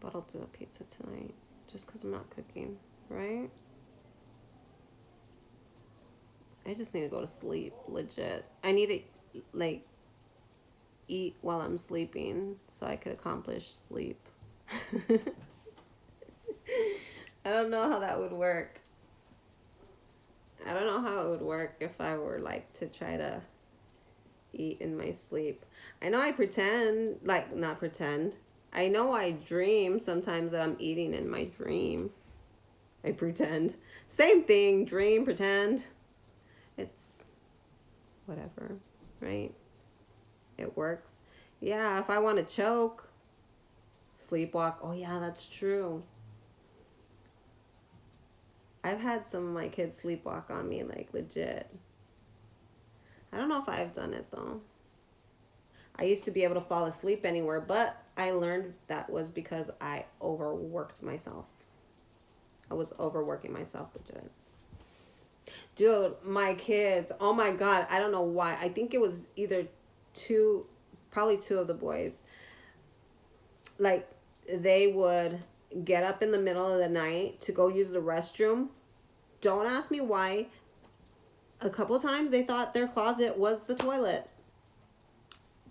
But I'll do a pizza tonight. Just because I'm not cooking. Right? I just need to go to sleep. Legit. I need to, like, eat while I'm sleeping so I could accomplish sleep. I don't know how that would work. I don't know how it would work if I were like to try to eat in my sleep. I know I pretend, like not pretend. I know I dream sometimes that I'm eating in my dream. I pretend. Same thing, dream, pretend. It's whatever, right? It works. Yeah, if I want to choke, sleepwalk. Oh yeah, that's true. I've had some of my kids sleepwalk on me, like legit. I don't know if I've done it though. I used to be able to fall asleep anywhere, but I learned that was because I overworked myself. I was overworking myself legit. Dude, my kids, oh my God, I don't know why. I think it was either probably two of the boys. Like, they would get up in the middle of the night to go use the restroom. Don't ask me why. A couple times they thought their closet was the toilet.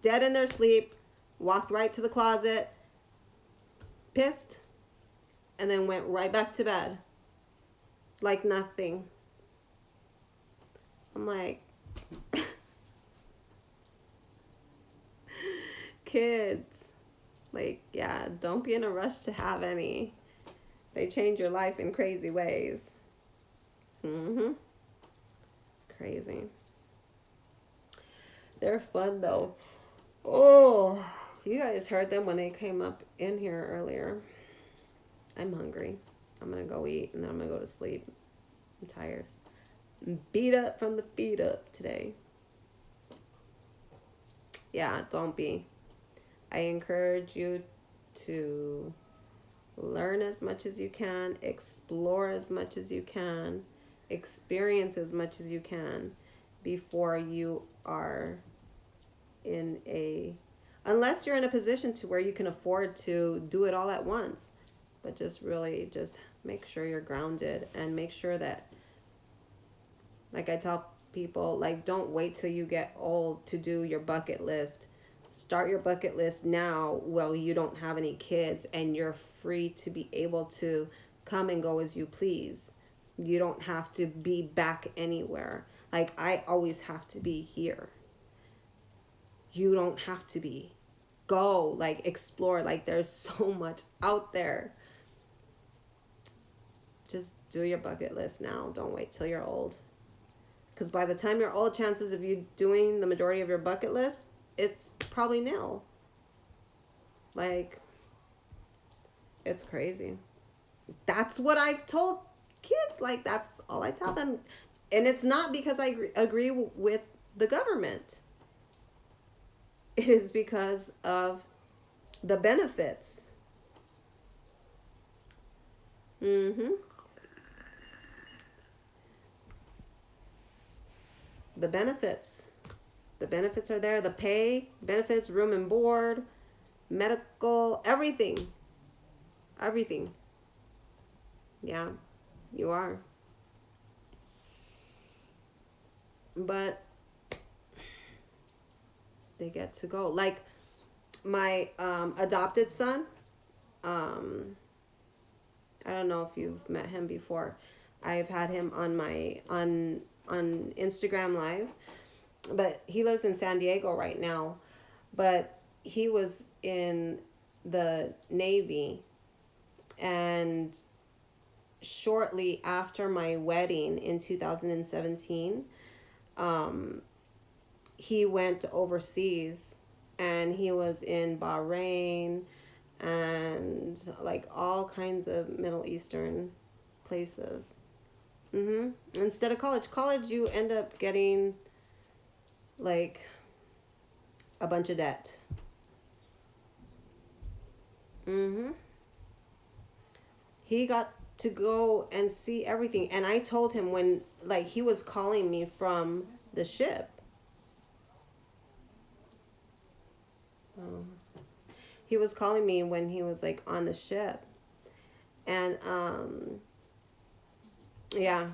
Dead in their sleep, walked right to the closet, pissed, and then went right back to bed. Like nothing. I'm like, kids, like, yeah, don't be in a rush to have any. They change your life in crazy ways. It's crazy. They're fun though. Oh, you guys heard them when they came up in here earlier. I'm hungry. I'm gonna go eat and then I'm gonna go to sleep. I'm tired. I'm beat up from the feet up today. Yeah, don't be. I encourage you to learn as much as you can, explore as much as you can, experience as much as you can before you are unless you're in a position to where you can afford to do it all at once. But just really just make sure you're grounded and make sure that, like I tell people, like, don't wait till you get old to do your bucket list. Start your bucket list now while you don't have any kids and you're free to be able to come and go as you please. You don't have to be back anywhere. Like, I always have to be here. You don't have to be. Go, like, explore. Like, there's so much out there. Just do your bucket list now. Don't wait till you're old. Because by the time you're old, chances of you doing the majority of your bucket list, it's probably nil. Like, it's crazy. That's what I've told kids. Like, that's all I tell them. And it's not because I agree with the government. It is because of the benefits. The benefits. The benefits are there. The pay, benefits, room and board, medical, everything. Everything. Yeah, you are. But they get to go. Like my adopted son, I don't know if you've met him before. I've had him on my on Instagram Live, but he lives in San Diego right now. But he was in the Navy, and shortly after my wedding in 2017, he went overseas, and he was in Bahrain and like all kinds of Middle Eastern places. Instead of college you end up getting like a bunch of debt. He got to go and see everything, and I told him when, like, he was calling me from the ship. He was calling me when he was like on the ship, and yeah,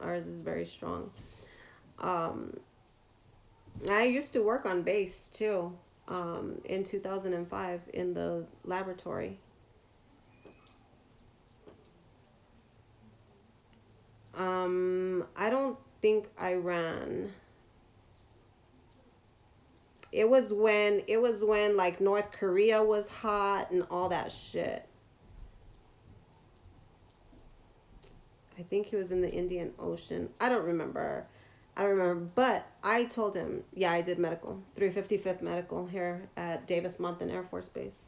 ours is very strong. I used to work on base too, in 2005 in the laboratory. I don't think I ran. It was when like North Korea was hot and all that shit. I think he was in the Indian Ocean. I don't remember, but I told him, yeah, I did medical, 355th medical here at Davis-Monthan Air Force Base.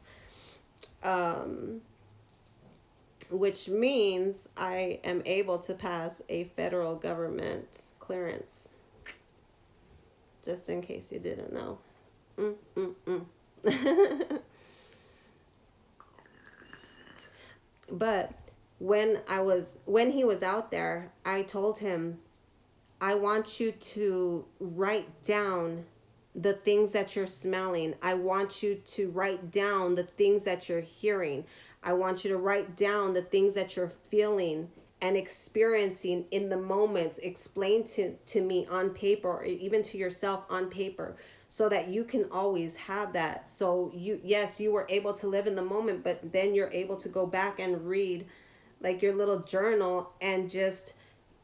Which means I am able to pass a federal government clearance. Just in case you didn't know. But when he was out there, I told him, I want you to write down the things that you're smelling. I want you to write down the things that you're hearing. I want you to write down the things that you're feeling and experiencing in the moment. Explain to me on paper, or even to yourself on paper, so that you can always have that. So you were able to live in the moment, but then you're able to go back and read like your little journal and just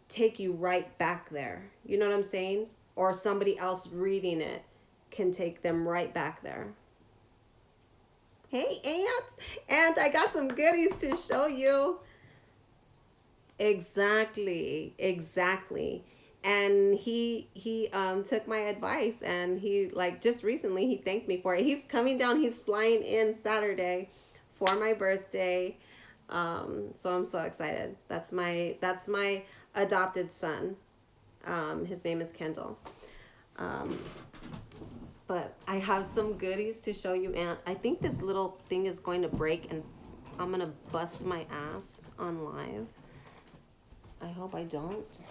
take you right back there. You know what I'm saying? Or somebody else reading it can take them right back there. Hey, Aunt, I got some goodies to show you. Exactly. And he took my advice, and he, like, just recently he thanked me for it. He's coming down. He's flying in Saturday for my birthday. So I'm so excited. That's my adopted son. His name is Kendall. But I have some goodies to show you, Aunt. I think this little thing is going to break, and I'm going to bust my ass on live. I hope I don't.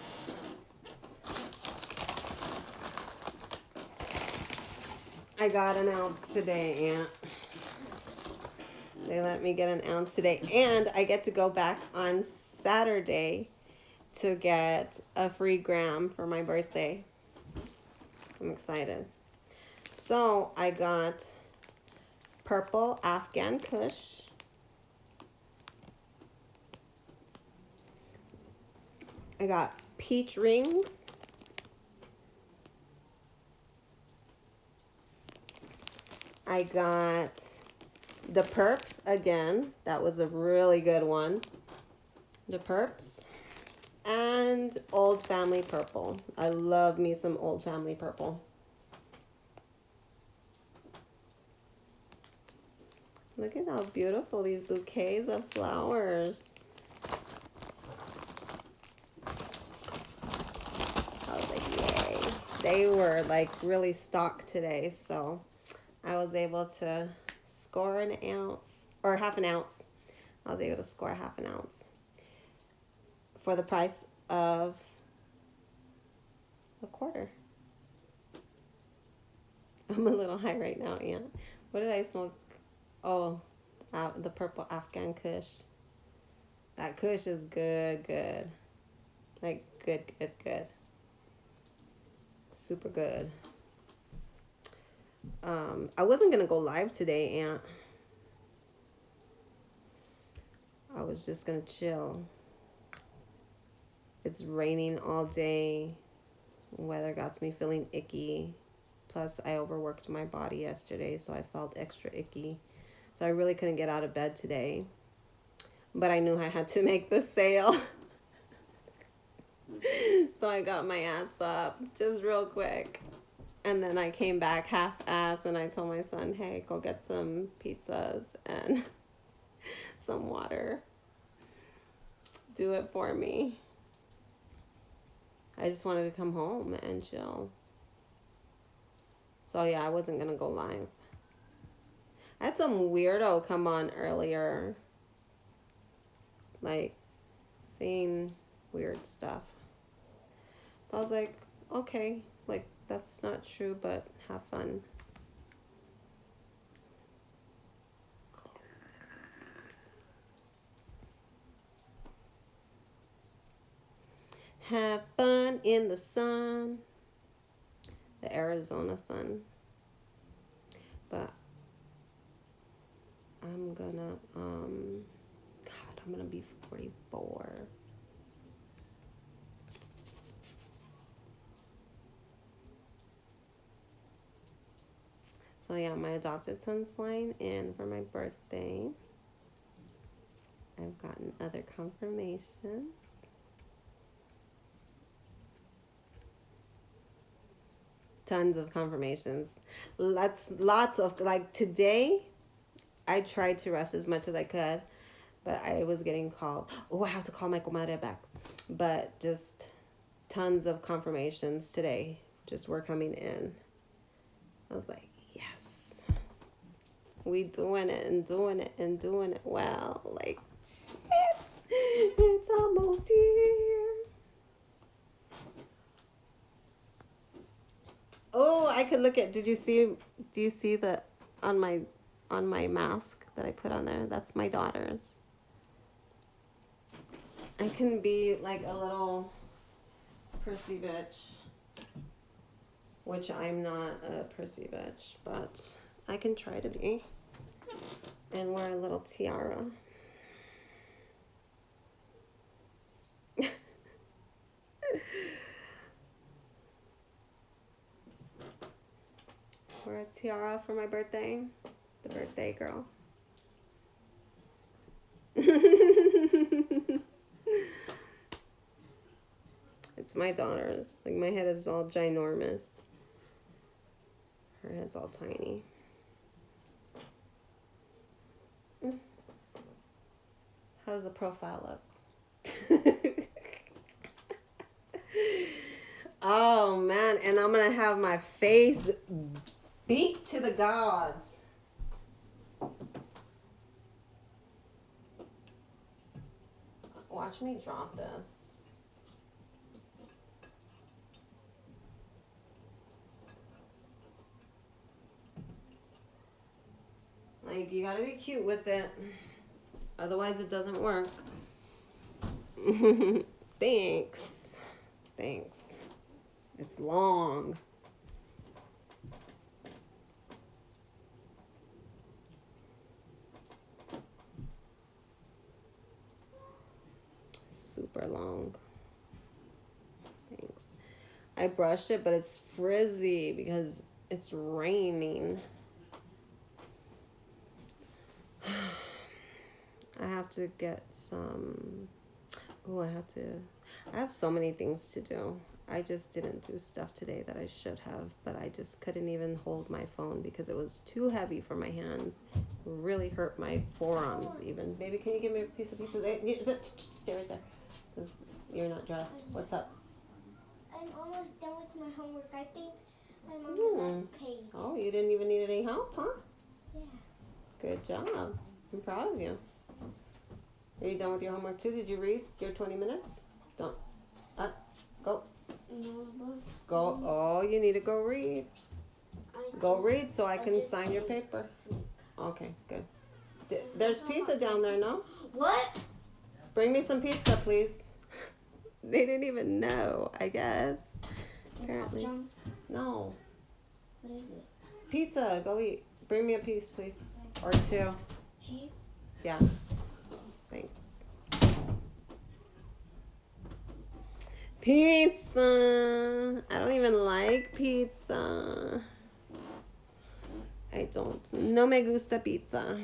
I got an ounce today, Aunt. They let me get an ounce today. And I get to go back on Saturday to get a free gram for my birthday. I'm excited. So I got purple Afghan Kush. I got peach rings. I got the Perps again. That was a really good one. The Perps. And Old Family Purple. I love me some Old Family Purple. Look at how beautiful these bouquets of flowers. I was like, yay. They were like really stocked today, so I was able to score an ounce, or half an ounce. I was able to score half an ounce for the price of a quarter. I'm a little high right now, yeah. What did I smoke? Oh, the purple Afghan Kush. That Kush is good. Like, good. Super good. I wasn't going to go live today, Aunt. I was just going to chill. It's raining all day. Weather got me feeling icky. Plus, I overworked my body yesterday, so I felt extra icky. So I really couldn't get out of bed today. But I knew I had to make the sale. So I got my ass up just real quick. And then I came back half-ass and I told my son, hey, go get some pizzas and some water. Do it for me. I just wanted to come home and chill. So yeah, I wasn't going to go live. I had some weirdo come on earlier. Like, saying weird stuff. I was like, okay, like, that's not true, but have fun. Have fun in the sun. The Arizona sun. But I'm gonna, I'm gonna be 44. So yeah, my adopted son's flying in for my birthday. I've gotten other confirmations. Tons of confirmations. Lots of, like today, I tried to rest as much as I could, but I was getting called. Oh, I have to call my comadre back. But just tons of confirmations today just were coming in. I was like, yes. We doing it and doing it and doing it well. Like, shit. It's almost here. Oh, I could look at, do you see the, on my mask that I put on there? That's my daughter's. I can be like a little prissy bitch, which I'm not a prissy bitch, but I can try to be, and wear a little tiara. Wear a tiara for my birthday, the birthday girl. It's my daughter's. Like, my head is all ginormous. Her head's all tiny. How does the profile look? Oh, man. And I'm going to have my face beat to the gods. Watch me drop this. Like, Like, you gotta be cute with it. Otherwise, it doesn't work. Thanks. Thanks. It's long. Super long. Thanks. I brushed it, but it's frizzy because it's raining. I have to get some. Oh, I have so many things to do. I just didn't do stuff today that I should have, but I just couldn't even hold my phone because it was too heavy for my hands. It really hurt my forearms even. Baby, can you give me a piece of pizza? Stay right there because you're not dressed. What's up? I'm almost done with my homework. I think I'm on the last page. Oh, you didn't even need any help, huh? Yeah. Good job. I'm proud of you. Are you done with your homework too? Did you read your 20 minutes? Don't. Go. No, Go. Oh, you need to go read. Go read so I can sign your paper. Okay, good. There's pizza down there, no? What? Bring me some pizza, please. They didn't even know, I guess. Apparently. John's? No. What is it? Pizza. Go eat. Bring me a piece, please. Or two. Cheese? Yeah. Thanks. Pizza. I don't even like pizza. I don't. No me gusta pizza.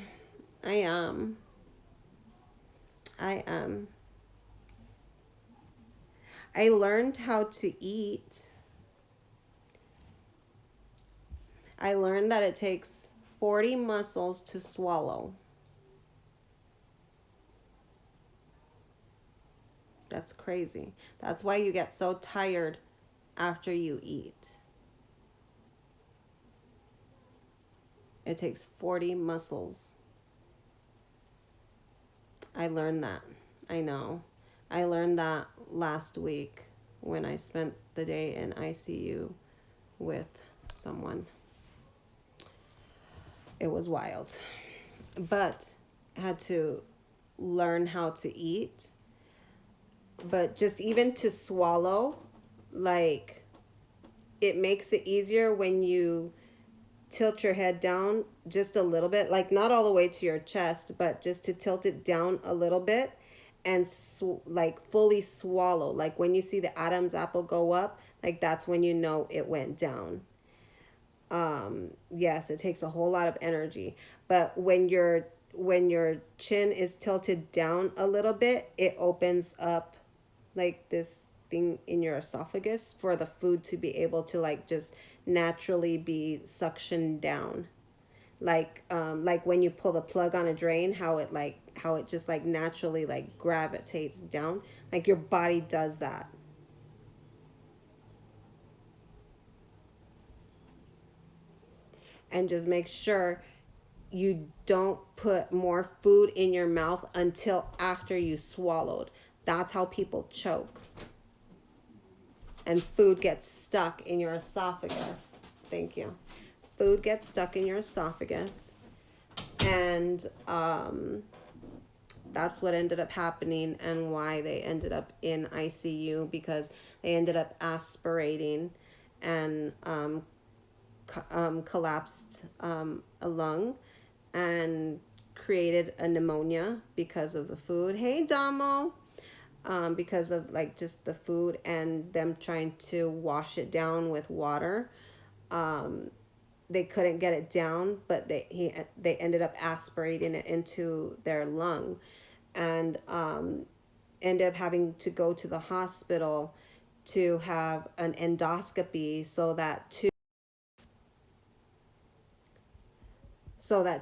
I learned how to eat. I learned that it takes 40 muscles to swallow. That's crazy. That's why you get so tired after you eat. It takes 40 muscles. I learned that. I know. I learned that last week when I spent the day in ICU with someone. It was wild. But I had to learn how to eat. But just even to swallow, like, it makes it easier when you tilt your head down just a little bit, like not all the way to your chest, but just to tilt it down a little bit and like fully swallow. Like when you see the Adam's apple go up, like that's when you know it went down. Yes, it takes a whole lot of energy, but when your chin is tilted down a little bit, it opens up like this thing in your esophagus for the food to be able to like just naturally be suctioned down, like when you pull the plug on a drain, how it just like naturally like gravitates down, like your body does that. And just make sure you don't put more food in your mouth until after you swallowed. That's how people choke. And food gets stuck in your esophagus. Thank you. Food gets stuck in your esophagus. And that's what ended up happening and why they ended up in ICU, because they ended up aspirating and collapsed a lung and created a pneumonia because of the food. Hey, Damo. Because of like just the food and them trying to wash it down with water. They couldn't get it down, but they ended up aspirating it into their lung, and ended up having to go to the hospital to have an endoscopy so that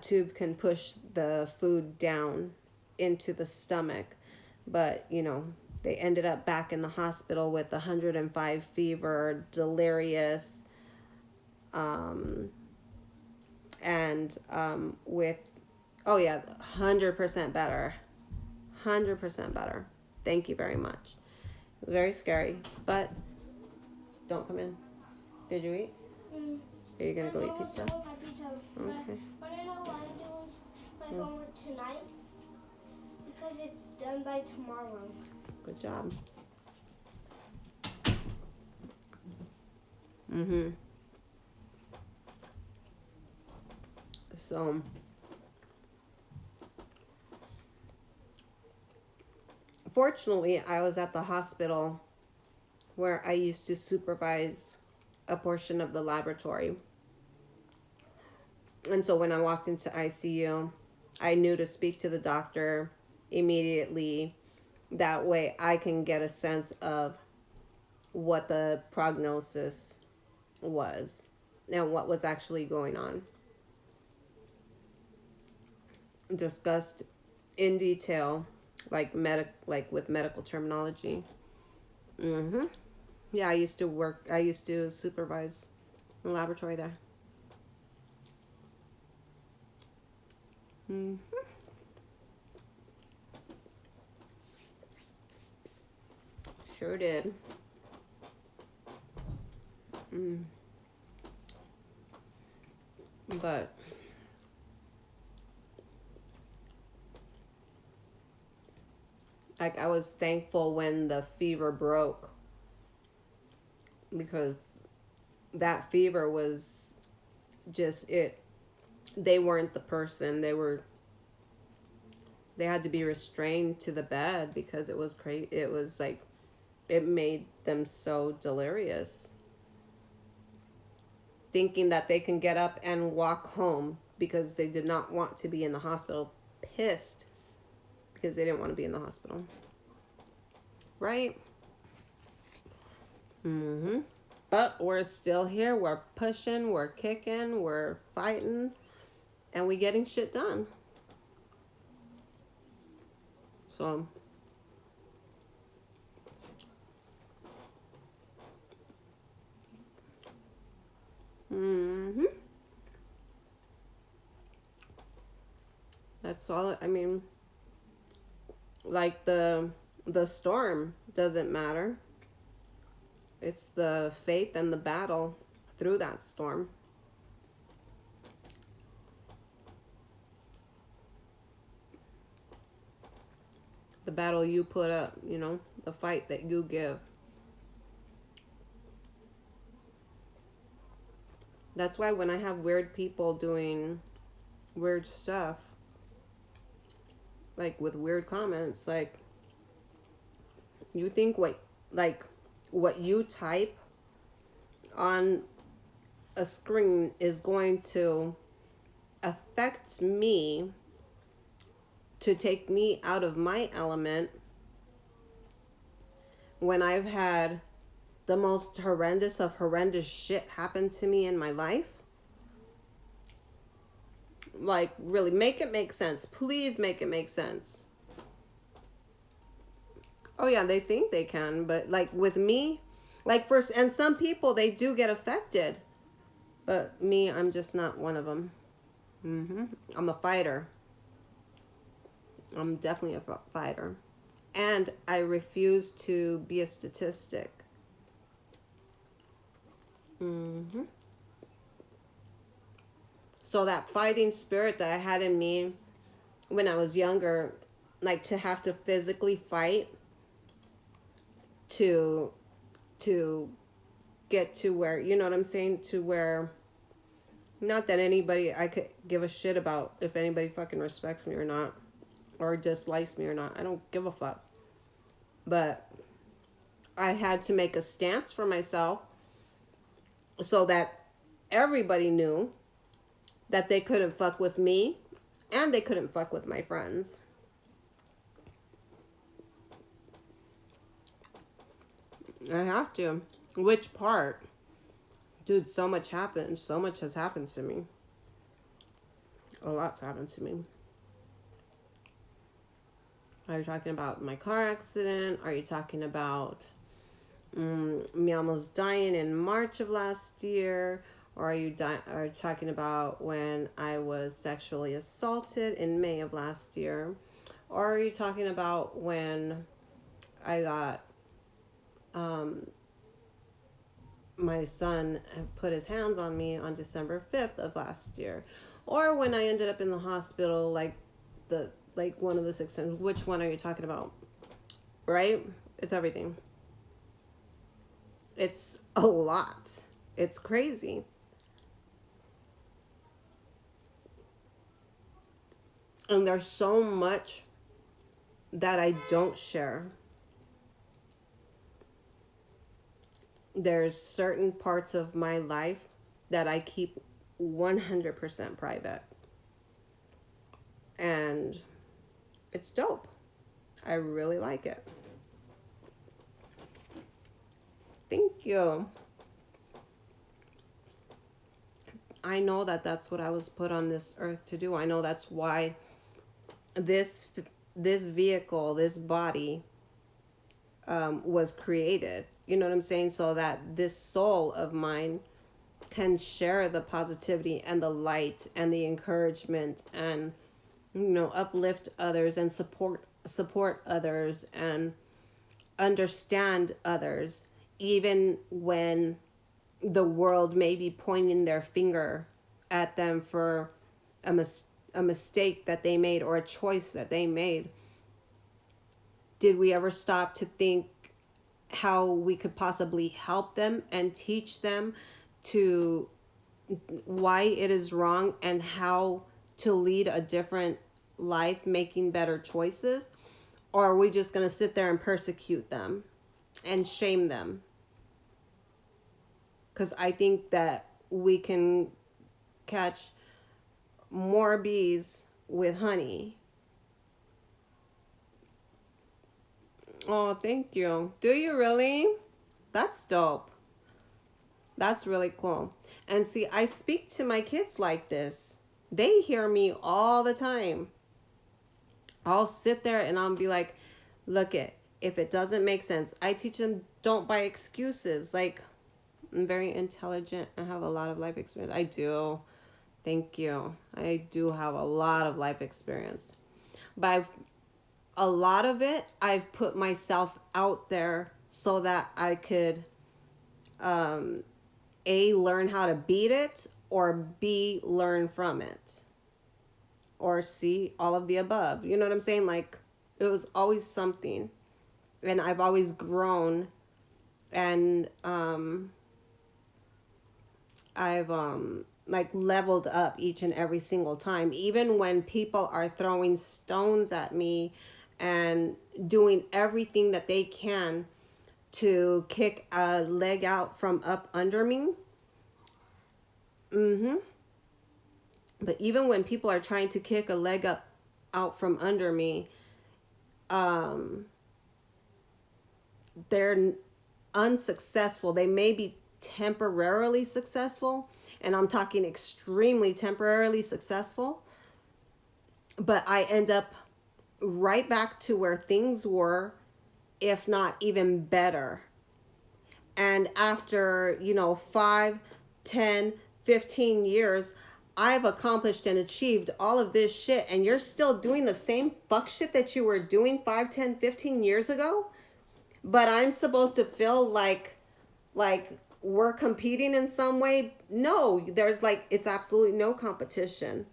tube can push the food down into the stomach. But, they ended up back in the hospital with 105 fever, delirious, and with, 100% better. 100% better. Thank you very much. It was very scary, but don't come in. Did you eat? Are you going to go eat pizza? Okay. Okay. But I know what I'm doing. my homework tonight because it's done by tomorrow. Good job. Mm-hmm. So, fortunately, I was at the hospital where I used to supervise a portion of the laboratory. And so when I walked into ICU, I knew to speak to the doctor immediately. That way I can get a sense of what the prognosis was and what was actually going on. Discussed in detail, like with medical terminology. Mm-hmm. Yeah, I used to supervise the laboratory there. Mm-hmm. Sure did. But like I was thankful when the fever broke, because that fever was just it. They weren't the person. They had to be restrained to the bed because it was crazy. It was like it made them so delirious, thinking that they can get up and walk home because they did not want to be in the hospital. Pissed because they didn't want to be in the hospital. Right? Mm-hmm. But we're still here. We're pushing. We're kicking. We're fighting. And we getting shit done. So. Mm-hmm. That's all. I mean, like the storm doesn't matter. It's the faith and the battle through that storm. The battle you put up, the fight that you give. That's why when I have weird people doing weird stuff, like with weird comments, like you think what you type on a screen is going to affect me, to take me out of my element, when I've had the most horrendous of horrendous shit happen to me in my life. Like, really, make it make sense. Please make it make sense. Oh yeah, they think they can, but like with me, like first, and some people, they do get affected, but me, I'm just not one of them. I'm a fighter. I'm definitely a fighter. And I refuse to be a statistic. So that fighting spirit that I had in me when I was younger, like to have to physically fight to get to where, you know what I'm saying, to where, not that I could give a shit about if anybody fucking respects me or not, or dislikes me or not. I don't give a fuck. But I had to make a stance for myself so that everybody knew that they couldn't fuck with me and they couldn't fuck with my friends. I have to. Which part? Dude, so much happened. So much has happened to me. A lot's happened to me. Are you talking about my car accident? Are you talking about me almost dying in March of last year? Or are you talking about when I was sexually assaulted in May of last year? Or are you talking about when I got my son put his hands on me on December 5th of last year? Or when I ended up in the hospital, like one of the 6 times. Which one are you talking about? Right? It's everything. It's a lot. It's crazy. And there's so much that I don't share. There's certain parts of my life that I keep 100% private. And it's dope. I really like it. Thank you. I know that that's what I was put on this earth to do. I know that's why this vehicle, this body, was created. You know what I'm saying? So that this soul of mine can share the positivity and the light and the encouragement and, you know, uplift others and support others and understand others, even when the world may be pointing their finger at them for a mistake that they made or a choice that they made. Did we ever stop to think how we could possibly help them and teach them to why it is wrong and how to lead a different life, making better choices? Or are we just going to sit there and persecute them and shame them? Because I think that we can catch more bees with honey. Oh, thank you. Do you really? That's dope. That's really cool. And see, I speak to my kids like this. They hear me all the time. I'll sit there and I'll be like, look if it doesn't make sense, I teach them don't buy excuses. Like, I'm very intelligent. I have a lot of life experience. I do. Thank you. I do have a lot of life experience. But a lot of it, I've put myself out there so that I could A, learn how to beat it, or B, learn from it, or C, all of the above. You know what I'm saying? Like, it was always something, and I've always grown, and I've like leveled up each and every single time, even when people are throwing stones at me and doing everything that they can to kick a leg out from up under me. But even when people are trying to kick a leg up out from under me, they're unsuccessful. They may be temporarily successful, and I'm talking extremely temporarily successful, but I end up right back to where things were, if not even better. And after, 5, 10, 15 years, I've accomplished and achieved all of this shit, and you're still doing the same fuck shit that you were doing 5, 10, 15 years ago? But I'm supposed to feel like we're competing in some way? No, it's absolutely no competition.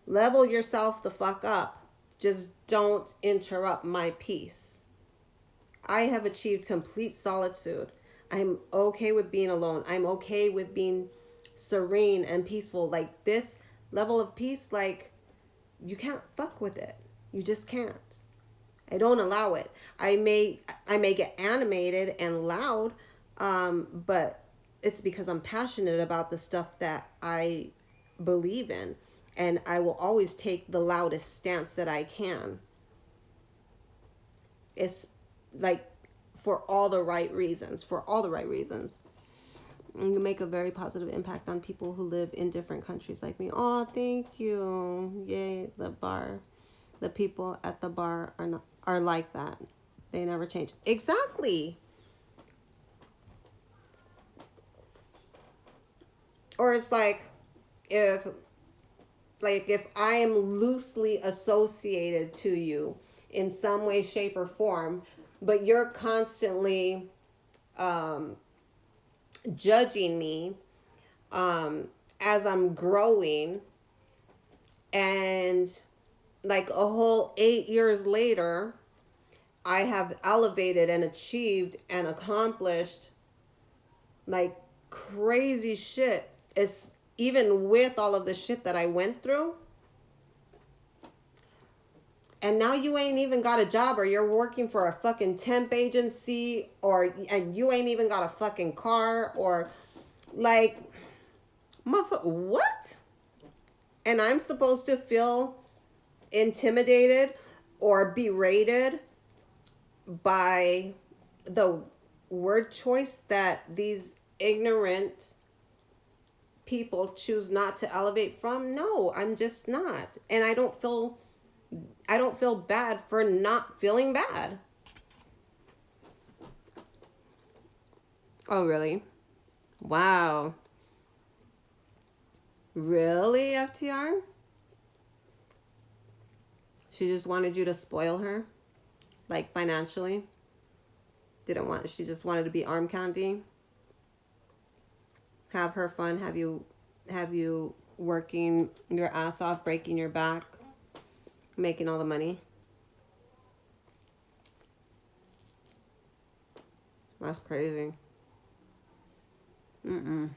Level yourself the fuck up. Just don't interrupt my peace. I have achieved complete solitude. I'm okay with being alone. I'm okay with being serene and peaceful. Like, this level of peace, like, you can't fuck with it. You just can't. I don't allow it. I may get animated and loud, but it's because I'm passionate about the stuff that I believe in, and I will always take the loudest stance that I can. It's like for all the right reasons. And you make a very positive impact on people who live in different countries like me. Oh, thank you. Yay, the people at the bar are like that. They never change. Exactly. Or it's like if I am loosely associated to you in some way, shape, or form, but you're constantly judging me as I'm growing, And like a whole 8 years later, I have elevated and achieved and accomplished like crazy shit. It's even with all of the shit that I went through. And now you ain't even got a job, or you're working for a fucking temp agency, and you ain't even got a fucking car, or like, motherfucker, what? And I'm supposed to feel intimidated or berated by the word choice that these ignorant people choose not to elevate from? No, I'm just not. And I don't feel bad for not feeling bad. Oh, really? Wow. Really, FTR? She just wanted you to spoil her? Like financially? She just wanted to be arm candy? Have her fun, have you working your ass off, breaking your back, making all the money? That's crazy. Mm-mm.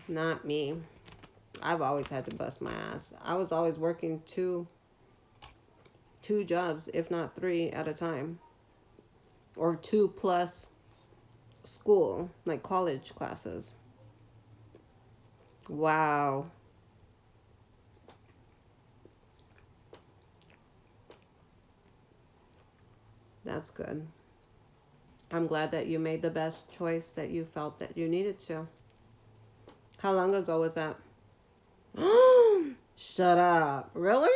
Not me. I've always had to bust my ass. I was always working two jobs, if not three at a time. Or 2+ school, like college classes. Wow. That's good. I'm glad that you made the best choice that you felt that you needed to. How long ago was that? Shut up. Really?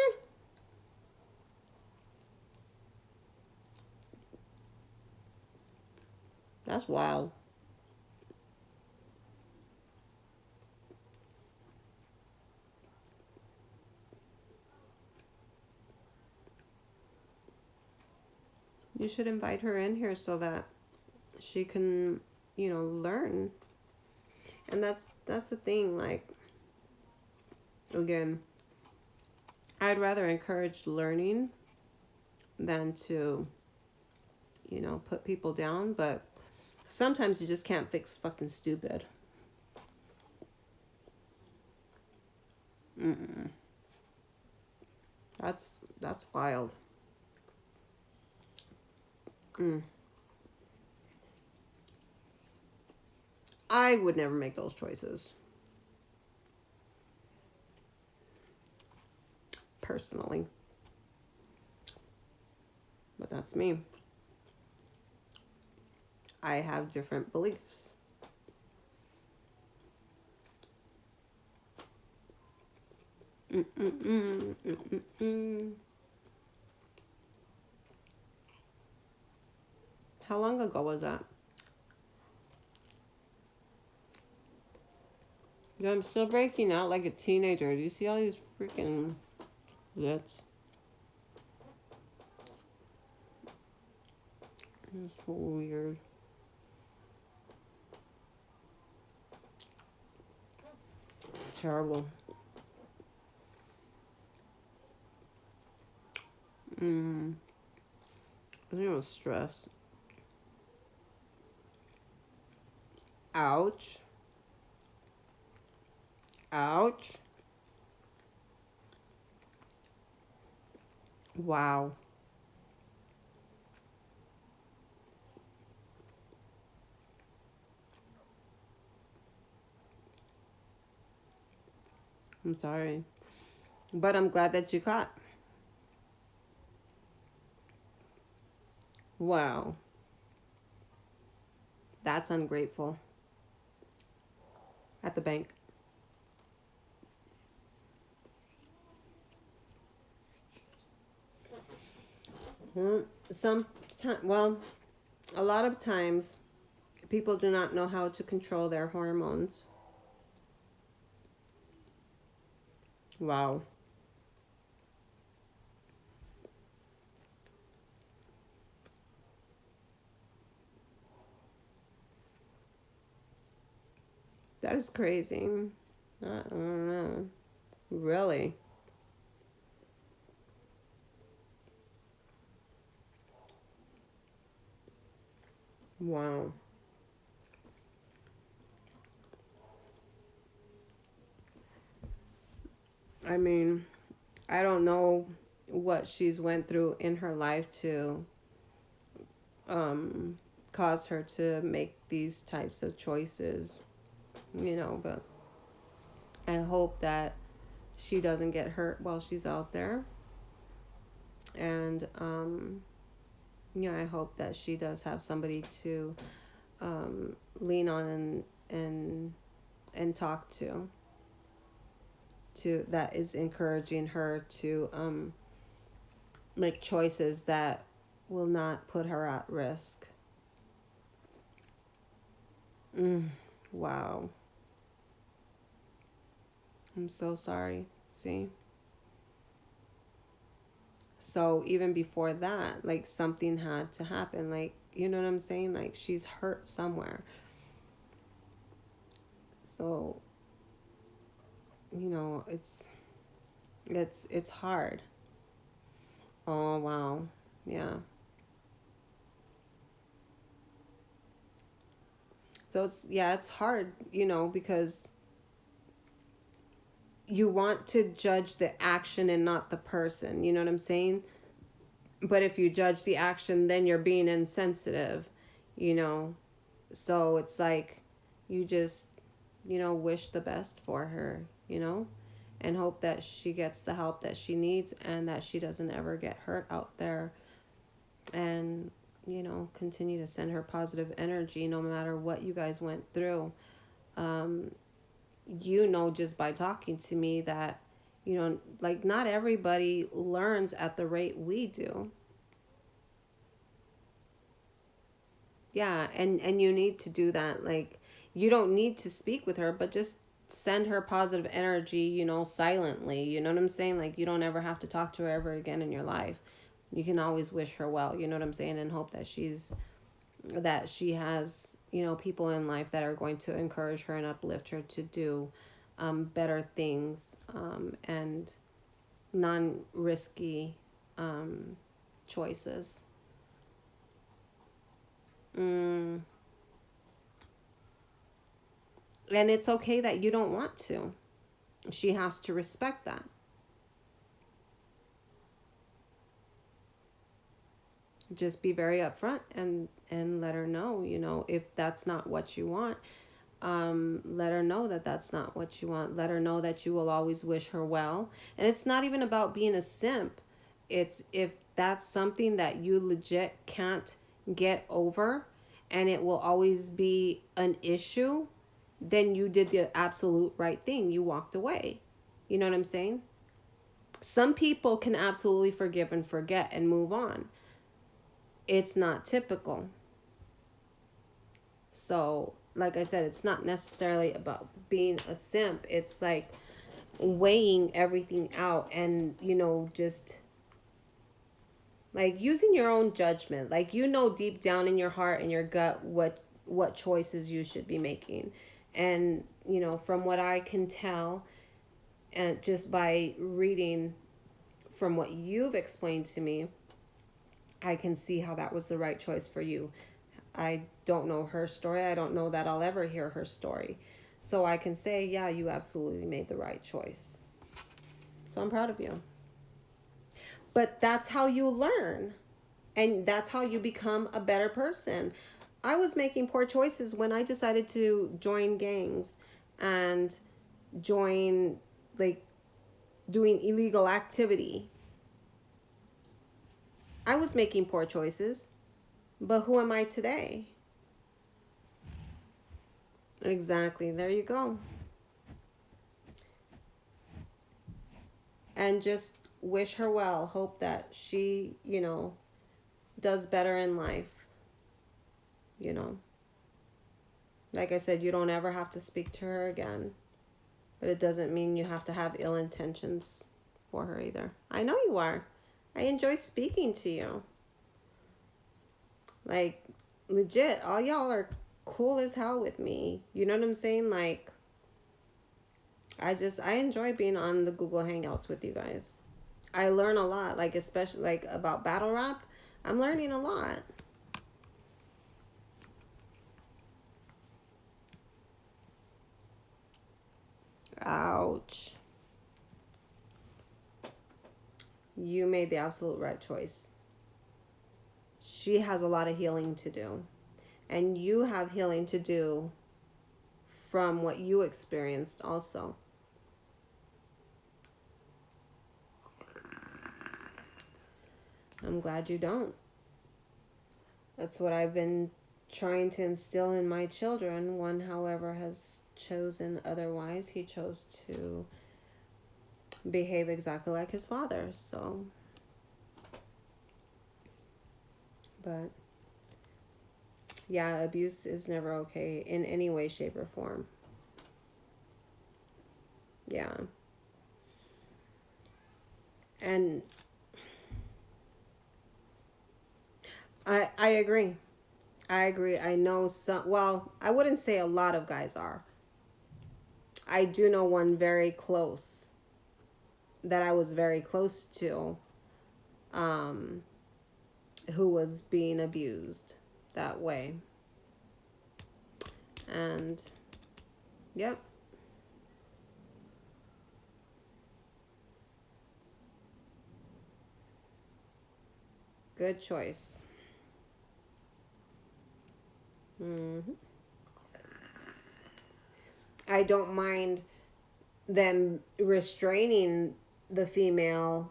That's wild. You should invite her in here so that she can, learn. And that's the thing, like, again, I'd rather encourage learning than to, put people down, but sometimes you just can't fix fucking stupid. Mm-mm. That's wild. I would never make those choices. Personally. But that's me. I have different beliefs. Mm-mm-mm, mm-mm-mm. How long ago was that? Yeah, I'm still breaking out like a teenager. Do you see all these freaking zits? It's so weird. Terrible. I think it was stress. Ouch. Ouch. Wow. I'm sorry. But I'm glad that you caught. Wow. That's ungrateful. At the bank. Well, a lot of times people do not know how to control their hormones. Wow. That is crazy. I don't know. Really? Wow. I mean, I don't know what she's went through in her life to um cause her to make these types of choices, but I hope that she doesn't get hurt while she's out there. And I hope that she does have somebody to lean on and talk to that is encouraging her to make choices that will not put her at risk. Wow. I'm so sorry. See? So even before that, like something had to happen. Like, you know what I'm saying? Like she's hurt somewhere. So, it's hard. Oh wow. Yeah. So it's hard, because you want to judge the action and not the person. You know what I'm saying? But if you judge the action, then you're being insensitive, you know. So it's like you just, wish the best for her, and hope that she gets the help that she needs and that she doesn't ever get hurt out there. And, continue to send her positive energy no matter what you guys went through. Just by talking to me that, like not everybody learns at the rate we do. Yeah, and you need to do that. Like you don't need to speak with her, but just send her positive energy, silently. You know what I'm saying? Like you don't ever have to talk to her ever again in your life. You can always wish her well, you know what I'm saying, and hope that she has, people in life that are going to encourage her and uplift her to do better things, and non-risky choices. Mm. And it's okay that you don't want to. She has to respect that. Just be very upfront and let her know, if that's not what you want. Let her know that that's not what you want. Let her know that you will always wish her well. And it's not even about being a simp. It's if that's something that you legit can't get over and it will always be an issue, then you did the absolute right thing. You walked away. You know what I'm saying? Some people can absolutely forgive and forget and move on. It's not typical. So, like I said, it's not necessarily about being a simp. It's like weighing everything out and, just like using your own judgment. Like, deep down in your heart and your gut what choices you should be making. And, from what I can tell, and just by reading from what you've explained to me, I can see how that was the right choice for you. I don't know her story. I don't know that I'll ever hear her story. So I can say, yeah, you absolutely made the right choice. So I'm proud of you. But that's how you learn. And that's how you become a better person. I was making poor choices when I decided to join gangs and join, like, doing illegal activity. I was making poor choices. But who am I today? Exactly. There you go. And just wish her well. Hope that she, does better in life. Like I said, you don't ever have to speak to her again. But it doesn't mean you have to have ill intentions for her either. I know you are. I enjoy speaking to you. Like, legit, all y'all are cool as hell with me. You know what I'm saying? Like, I enjoy being on the Google Hangouts with you guys. I learn a lot, like especially like about battle rap. I'm learning a lot. Ouch. You made the absolute right choice. She has a lot of healing to do. And you have healing to do from what you experienced also. I'm glad you don't. That's what I've been trying to instill in my children. One, however, has chosen otherwise. He chose to behave exactly like his father. So, but yeah, abuse is never okay in any way, shape, or form. Yeah. And I agree. I agree. I know some, well, I wouldn't say a lot of guys are. I do know one very close that I was very close to, um, who was being abused that way. And yep. Good choice. hmm I don't mind them restraining the female,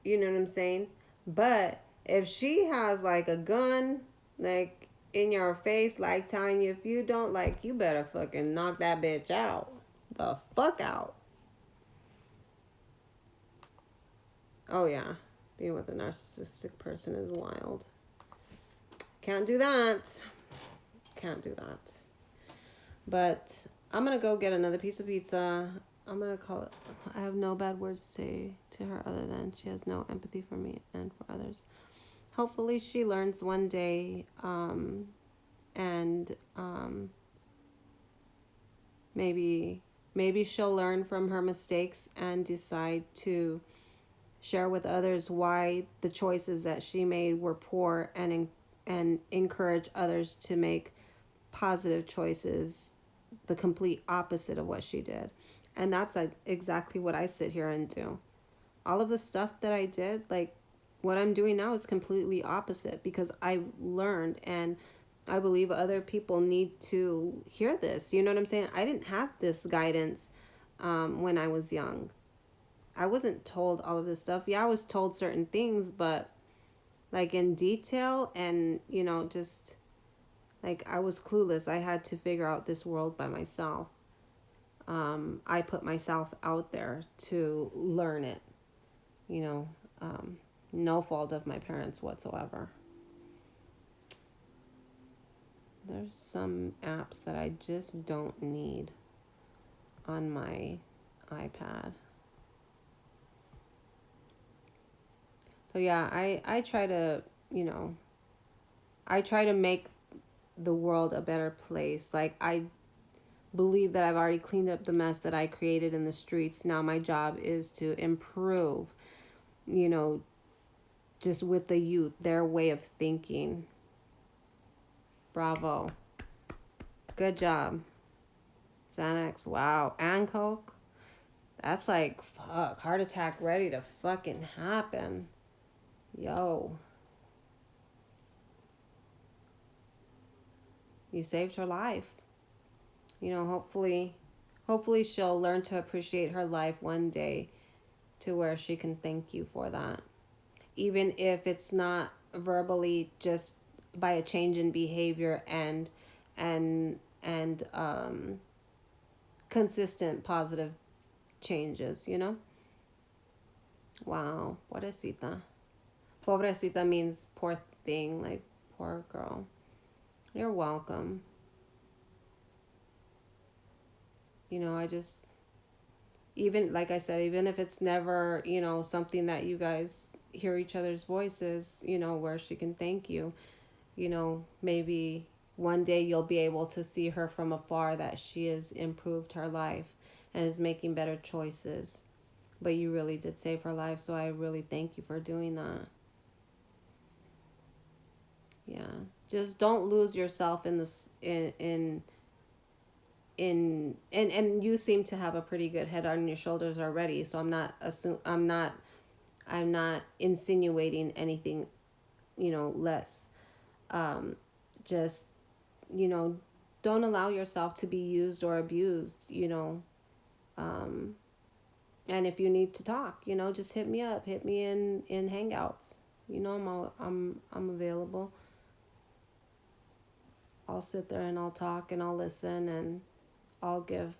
you know what I'm saying? But if she has like a gun, like in your face, like telling you if you don't, like, you better fucking knock that bitch out. The fuck out. Oh, yeah. Being with a narcissistic person is wild. Can't do that. Can't do that. But I'm going to go get another piece of pizza. I'm going to call it. I have no bad words to say to her other than she has no empathy for me and for others. Hopefully she learns one day, and maybe she'll learn from her mistakes and decide to share with others why the choices that she made were poor, and encourage others to make positive choices, the complete opposite of what she did. And that's exactly what I sit here and do. All of the stuff that I did, like what I'm doing now, is completely opposite because I learned, and I believe other people need to hear this. You know what I'm saying? I didn't have this guidance when I was young. I wasn't told all of this stuff. Yeah, I was told certain things, but like in detail, and just like I was clueless. I had to figure out this world by myself. I put myself out there to learn it. You know, no fault of my parents whatsoever. There's some apps that I just don't need on my iPad. So yeah, I try to, I try to make the world a better place. Like, I believe that I've already cleaned up the mess that I created in the streets. Now my job is to improve, you know, just with the youth, their way of thinking. Bravo. Good job. Xanax, wow. And Coke. That's like, fuck, heart attack ready to fucking happen. Yo. You saved her life. Hopefully she'll learn to appreciate her life one day to where she can thank you for that. Even if it's not verbally, just by a change in behavior and consistent positive changes. Wow, pobrecita. Pobrecita means poor thing, like poor girl. You're welcome. I just, even like I said, even if it's never, something that you guys hear each other's voices, where she can thank you, maybe one day you'll be able to see her from afar that she has improved her life and is making better choices. But you really did save her life, so I really thank you for doing that. Yeah. Just don't lose yourself in this and you seem to have a pretty good head on your shoulders already, so I'm not insinuating anything, less. Just, you know, don't allow yourself to be used or abused. And if you need to talk, just hit me up, hit me in Hangouts. I'm available. I'll sit there and I'll talk and I'll listen and I'll give,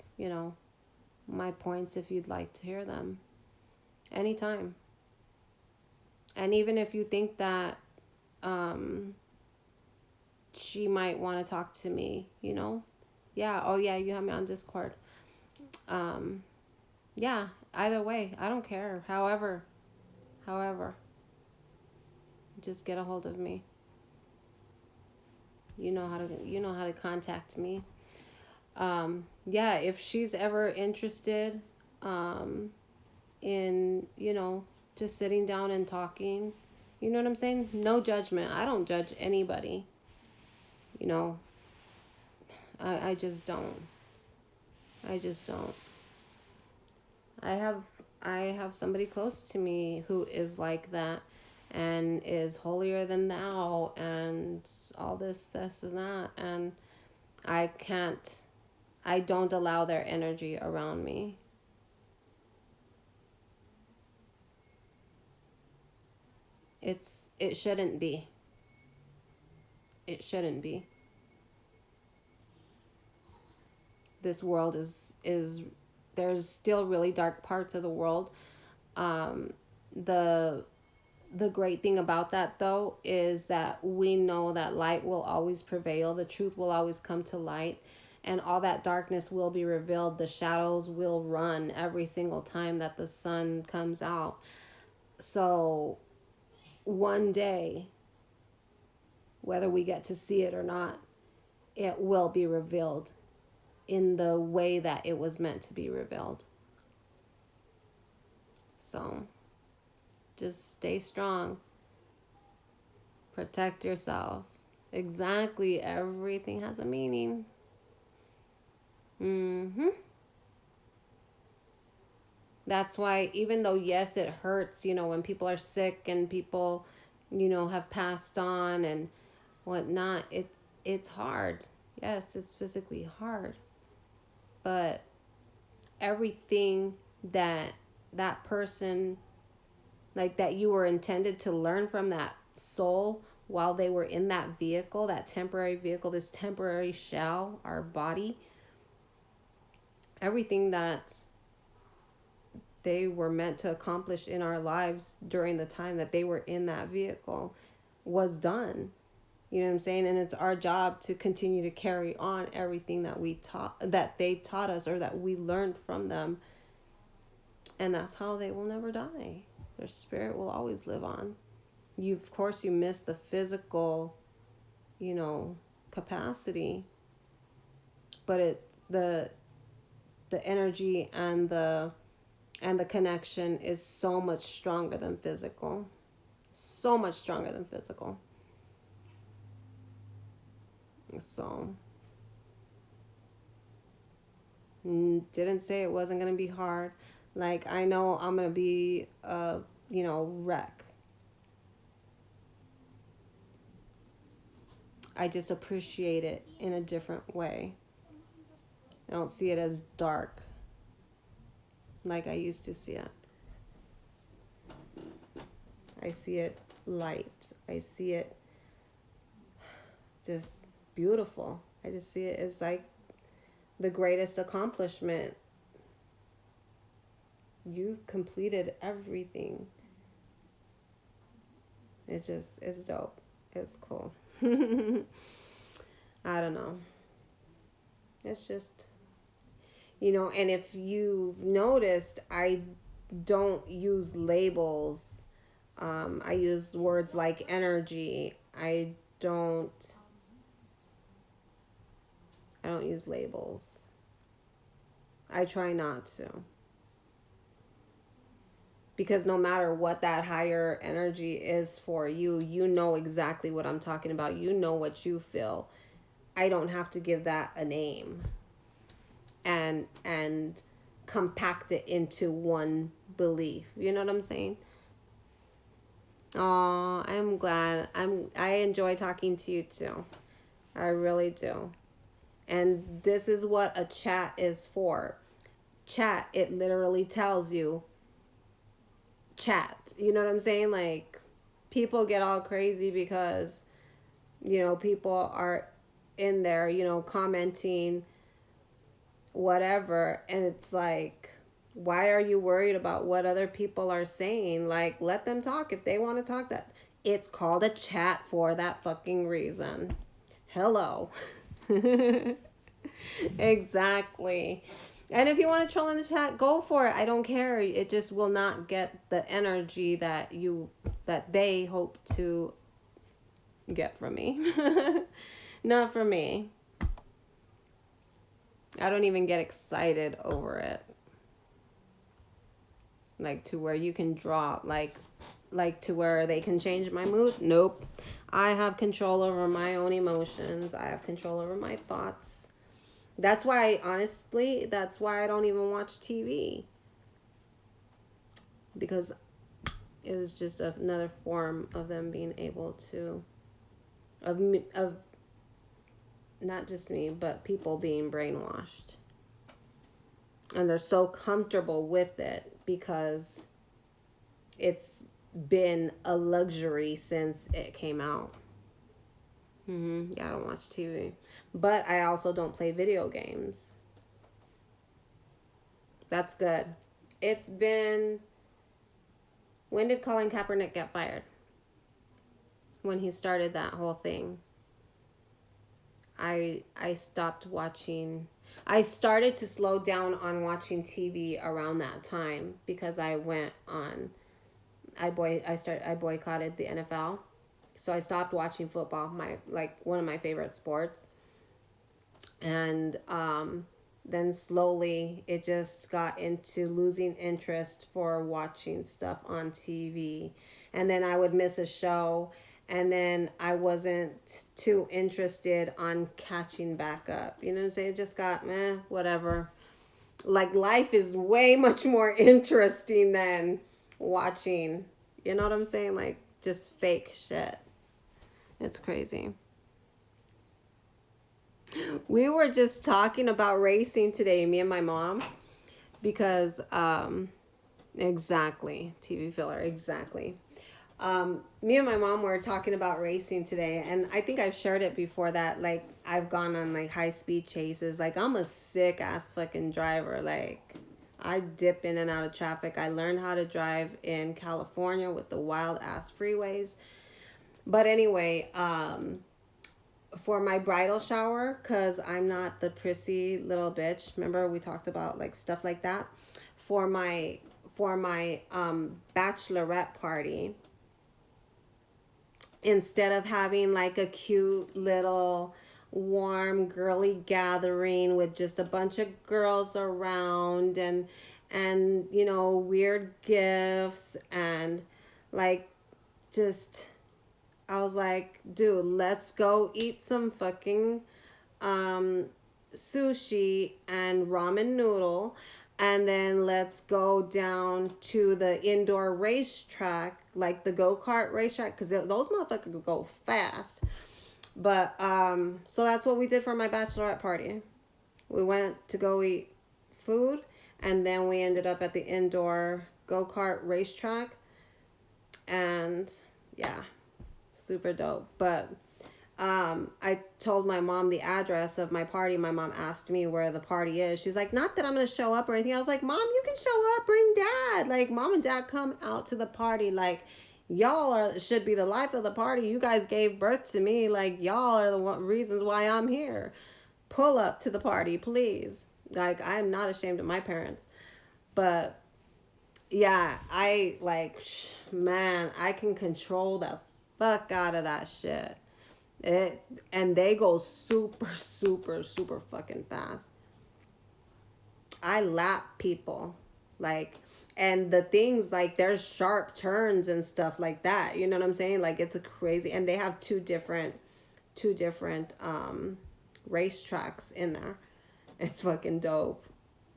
my points if you'd like to hear them. Anytime. And even if you think that she might want to talk to me, yeah, oh yeah, you have me on Discord. Yeah, either way, I don't care. However, just get a hold of me. You know how to contact me. Yeah, if she's ever interested in, just sitting down and talking, you know what I'm saying? No judgment. I don't judge anybody. I just don't. I just don't. I have somebody close to me who is like that and is holier than thou and all this and that, and I don't allow their energy around me. It shouldn't be. It shouldn't be. This world is there's still really dark parts of the world. The great thing about that, though, is that we know that light will always prevail. The truth will always come to light, and all that darkness will be revealed. The shadows will run every single time that the sun comes out. So one day, whether we get to see it or not, it will be revealed in the way that it was meant to be revealed. So just stay strong. Protect yourself. Exactly. Everything has a meaning. That's why, even though, yes, it hurts, when people are sick and people, have passed on and whatnot, it's hard. Yes, it's physically hard. But everything that person, like, that you were intended to learn from that soul while they were in that vehicle, that temporary vehicle, this temporary shell, our body, everything that they were meant to accomplish in our lives during the time that they were in that vehicle was done. You know what I'm saying? And it's our job to continue to carry on everything that they taught us, or that we learned from them. And that's how they will never die. Their spirit will always live on. Of course, you miss the physical, capacity, but the energy and the connection is so much stronger than physical. So much stronger than physical. So, didn't say it wasn't going to be hard. Like, I know I'm going to be a, wreck. I just appreciate it in a different way. I don't see it as dark like I used to see it. I see it light. I see it just beautiful. I just see it as like the greatest accomplishment. You completed everything. It's dope. It's cool. I don't know. It's just, and if you've noticed, I don't use labels. I use words like energy. I don't use labels. I try not to. Because no matter what that higher energy is for you, you know exactly what I'm talking about. You know what you feel. I don't have to give that a name and compact it into one belief. You know what I'm saying? Oh, I'm glad. I enjoy talking to you too. I really do. And this is what a chat is for. Chat, it literally tells you chat. You know what I'm saying? Like, people get all crazy because, people are in there, commenting whatever. And it's like, why are you worried about what other people are saying? Like, let them talk if they want to talk. That it's called a chat for that fucking reason. Hello. Exactly. And if you want to troll in the chat, go for it. I don't care. It just will not get the energy that they hope to get from me. Not from me. I don't even get excited over it. Like to where you can draw like to where they can change my mood. Nope. I have control over my own emotions. I have control over my thoughts. That's why, honestly, I don't even watch TV. Because it was just another form of them being able to, of not just me, but people being brainwashed. And they're so comfortable with it because it's been a luxury since it came out. Yeah, I don't watch TV. But I also don't play video games. That's good. It's been... When did Colin Kaepernick get fired? When he started that whole thing. I stopped watching. I started to slow down on watching TV around that time because I went on... I boycotted the NFL. So I stopped watching football, one of my favorite sports. And then slowly it just got into losing interest for watching stuff on TV. And then I would miss a show, and then I wasn't too interested on catching back up. You know what I'm saying? It just got, whatever. Like, life is way much more interesting than watching, you know what I'm saying? Like, just fake shit. It's crazy. We were just talking about racing today, me and my mom, because, exactly, TV filler, exactly. Me and my mom were talking about racing today, and I think I've shared it before that, like, I've gone on, like, high-speed chases. Like, I'm a sick-ass fucking driver. Like, I dip in and out of traffic. I learned how to drive in California with the wild-ass freeways. But anyway, for my bridal shower, because I'm not the prissy little bitch. Remember, we talked about, like, stuff like that. For my bachelorette party, instead of having like a cute little warm girly gathering with just a bunch of girls around and weird gifts and like just I was like, dude, let's go eat some fucking sushi and ramen noodle, and then let's go down to the indoor racetrack, like the go-kart racetrack, because those motherfuckers go fast. But so that's what we did for my bachelorette party. We went to go eat food, and then we ended up at the indoor go-kart racetrack, and yeah, super dope. But I told my mom the address of my party. My mom asked me where the party is. She's like, not that I'm going to show up or anything. I was like, Mom, you can show up. Bring Dad. Like, Mom and Dad come out to the party. Like, y'all should be the life of the party. You guys gave birth to me. Like, y'all are the reasons why I'm here. Pull up to the party, please. Like, I'm not ashamed of my parents. But, yeah, I can control the fuck out of that shit. And they go super, super, super fucking fast. I lap people, like, and the things like there's sharp turns and stuff like that. You know what I'm saying? Like it's a crazy, and they have two different racetracks in there. It's fucking dope.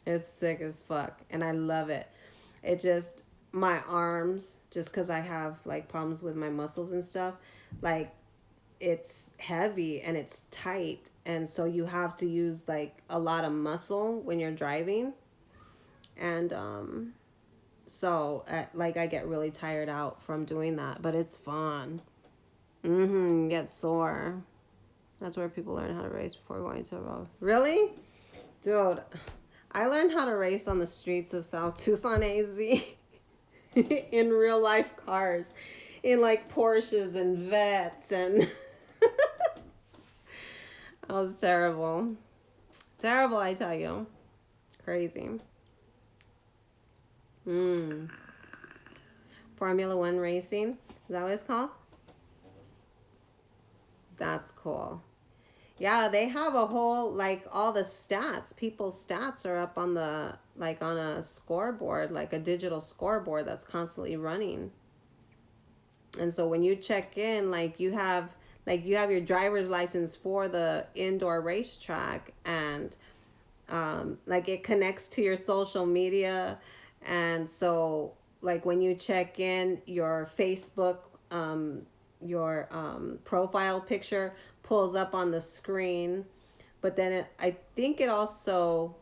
It's sick as fuck, and I love it. It just my arms, just because I have like problems with my muscles and stuff, like it's heavy and it's tight, and so you have to use like a lot of muscle when you're driving, and so like I get really tired out from doing that, but it's fun. Get sore. That's where people learn how to race before going to a road. Really? Dude, I learned how to race on the streets of South Tucson, AZ. In real life cars. In like Porsches and Vets and... That was terrible. Terrible, I tell you. Crazy. Formula One racing. Is that what it's called? That's cool. Yeah, they have a whole, like, all the stats. People's stats are up on the, like, on a scoreboard, like a digital scoreboard that's constantly running. And so when you check in, like, you have your driver's license for the indoor racetrack, and, like, it connects to your social media. And so, like, when you check in, your Facebook, your profile picture pulls up on the screen, but then I think it also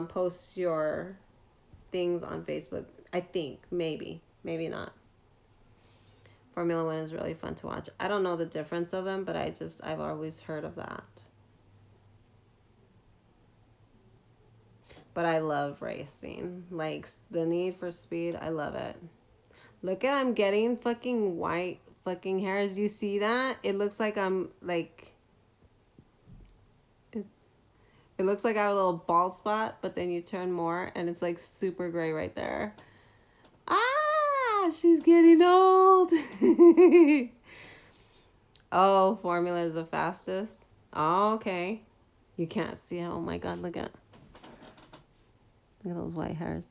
posts your things on Facebook. I think maybe not. Formula One is really fun to watch. I don't know the difference of them, but I've always heard of that. But I love racing. Like the Need for Speed, I love it. Look at, I'm getting fucking white fucking hairs. You see that? It looks like I'm like, it looks like I have a little bald spot, but then you turn more and it's like super gray right there. Ah, she's getting old. Oh, Formula is the fastest. Oh, okay. You can't see. Oh my God, look at those white hairs.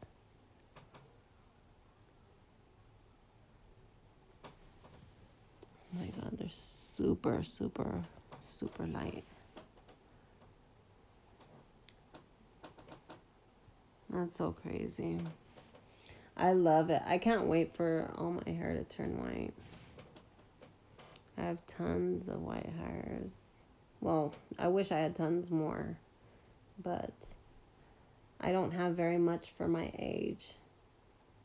Oh my God, they're super, super, super light. That's so crazy. I love it. I can't wait for all my hair to turn white. I have tons of white hairs. Well, I wish I had tons more, but I don't have very much for my age,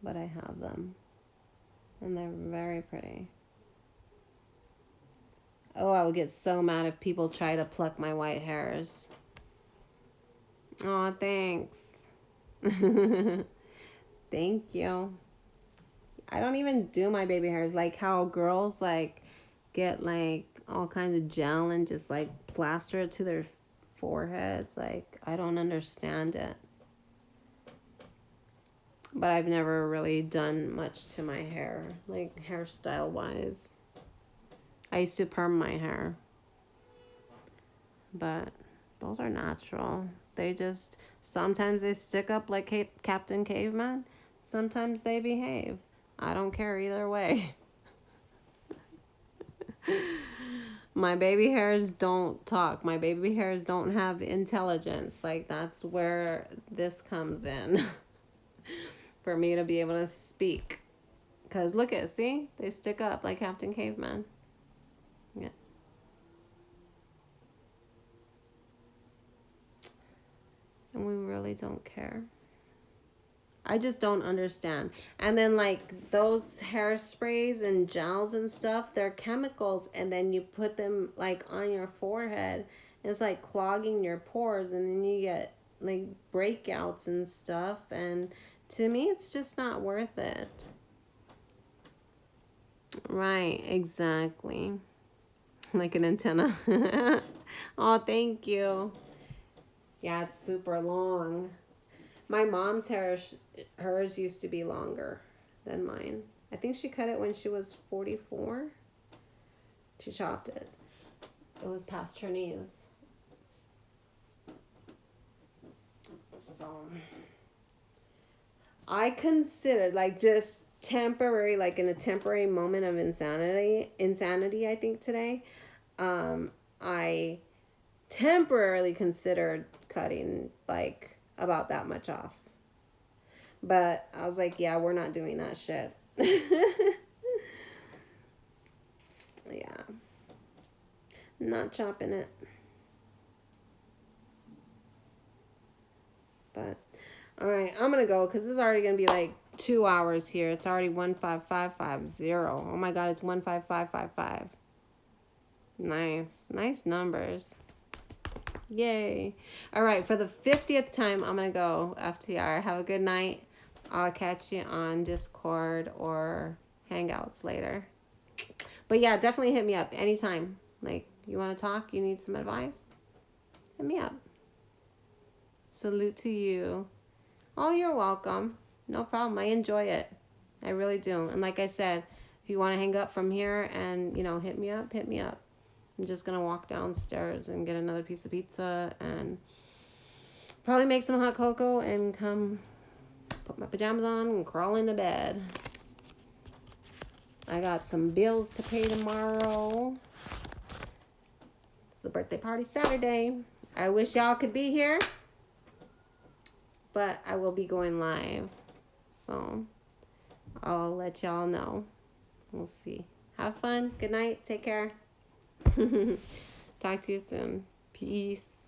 but I have them, and they're very pretty. Oh, I would get so mad if people try to pluck my white hairs. Oh, thanks. Thank you. I don't even do my baby hairs like how girls like get like all kinds of gel and just like plaster it to their foreheads. Like, I don't understand it. But I've never really done much to my hair, like hairstyle wise. I used to perm my hair, but those are natural. They just, sometimes they stick up like Captain Caveman. Sometimes they behave. I don't care either way. My baby hairs don't talk. My baby hairs don't have intelligence. Like, that's where this comes in. For me to be able to speak. Because look at, see? They stick up like Captain Caveman. Yeah. And we really don't care. I just don't understand. And then like those hairsprays and gels and stuff, they're chemicals, and then you put them like on your forehead. It's like clogging your pores, and then you get like breakouts and stuff, and to me it's just not worth it. Right, exactly. Like an antenna. Oh, thank you. Yeah, it's super long. My mom's hair, hers used to be longer than mine. I think she cut it when she was 44. She chopped it. It was past her knees. So I considered like just temporary, like in a temporary moment of insanity, I think today, I temporarily considered cutting like about that much off. But I was like, yeah, we're not doing that shit. Yeah. Not chopping it. But, alright, I'm gonna go because it's already gonna be like 2 hours here. It's already 15550. Oh my god, it's 15555. Nice. Nice numbers. Yay. Alright, for the 50th time, I'm gonna go, FTR. Have a good night. I'll catch you on Discord or Hangouts later. But yeah, definitely hit me up anytime. Like, you want to talk? You need some advice? Hit me up. Salute to you. Oh, you're welcome. No problem. I enjoy it. I really do. And like I said, if you want to hang up from here and, you know, hit me up, hit me up. I'm just going to walk downstairs and get another piece of pizza and probably make some hot cocoa and come put my pajamas on and crawl into bed. I got some bills to pay tomorrow. It's the birthday party Saturday. I wish y'all could be here, but I will be going live. So I'll let y'all know. We'll see. Have fun. Good night. Take care. Talk to you soon. Peace.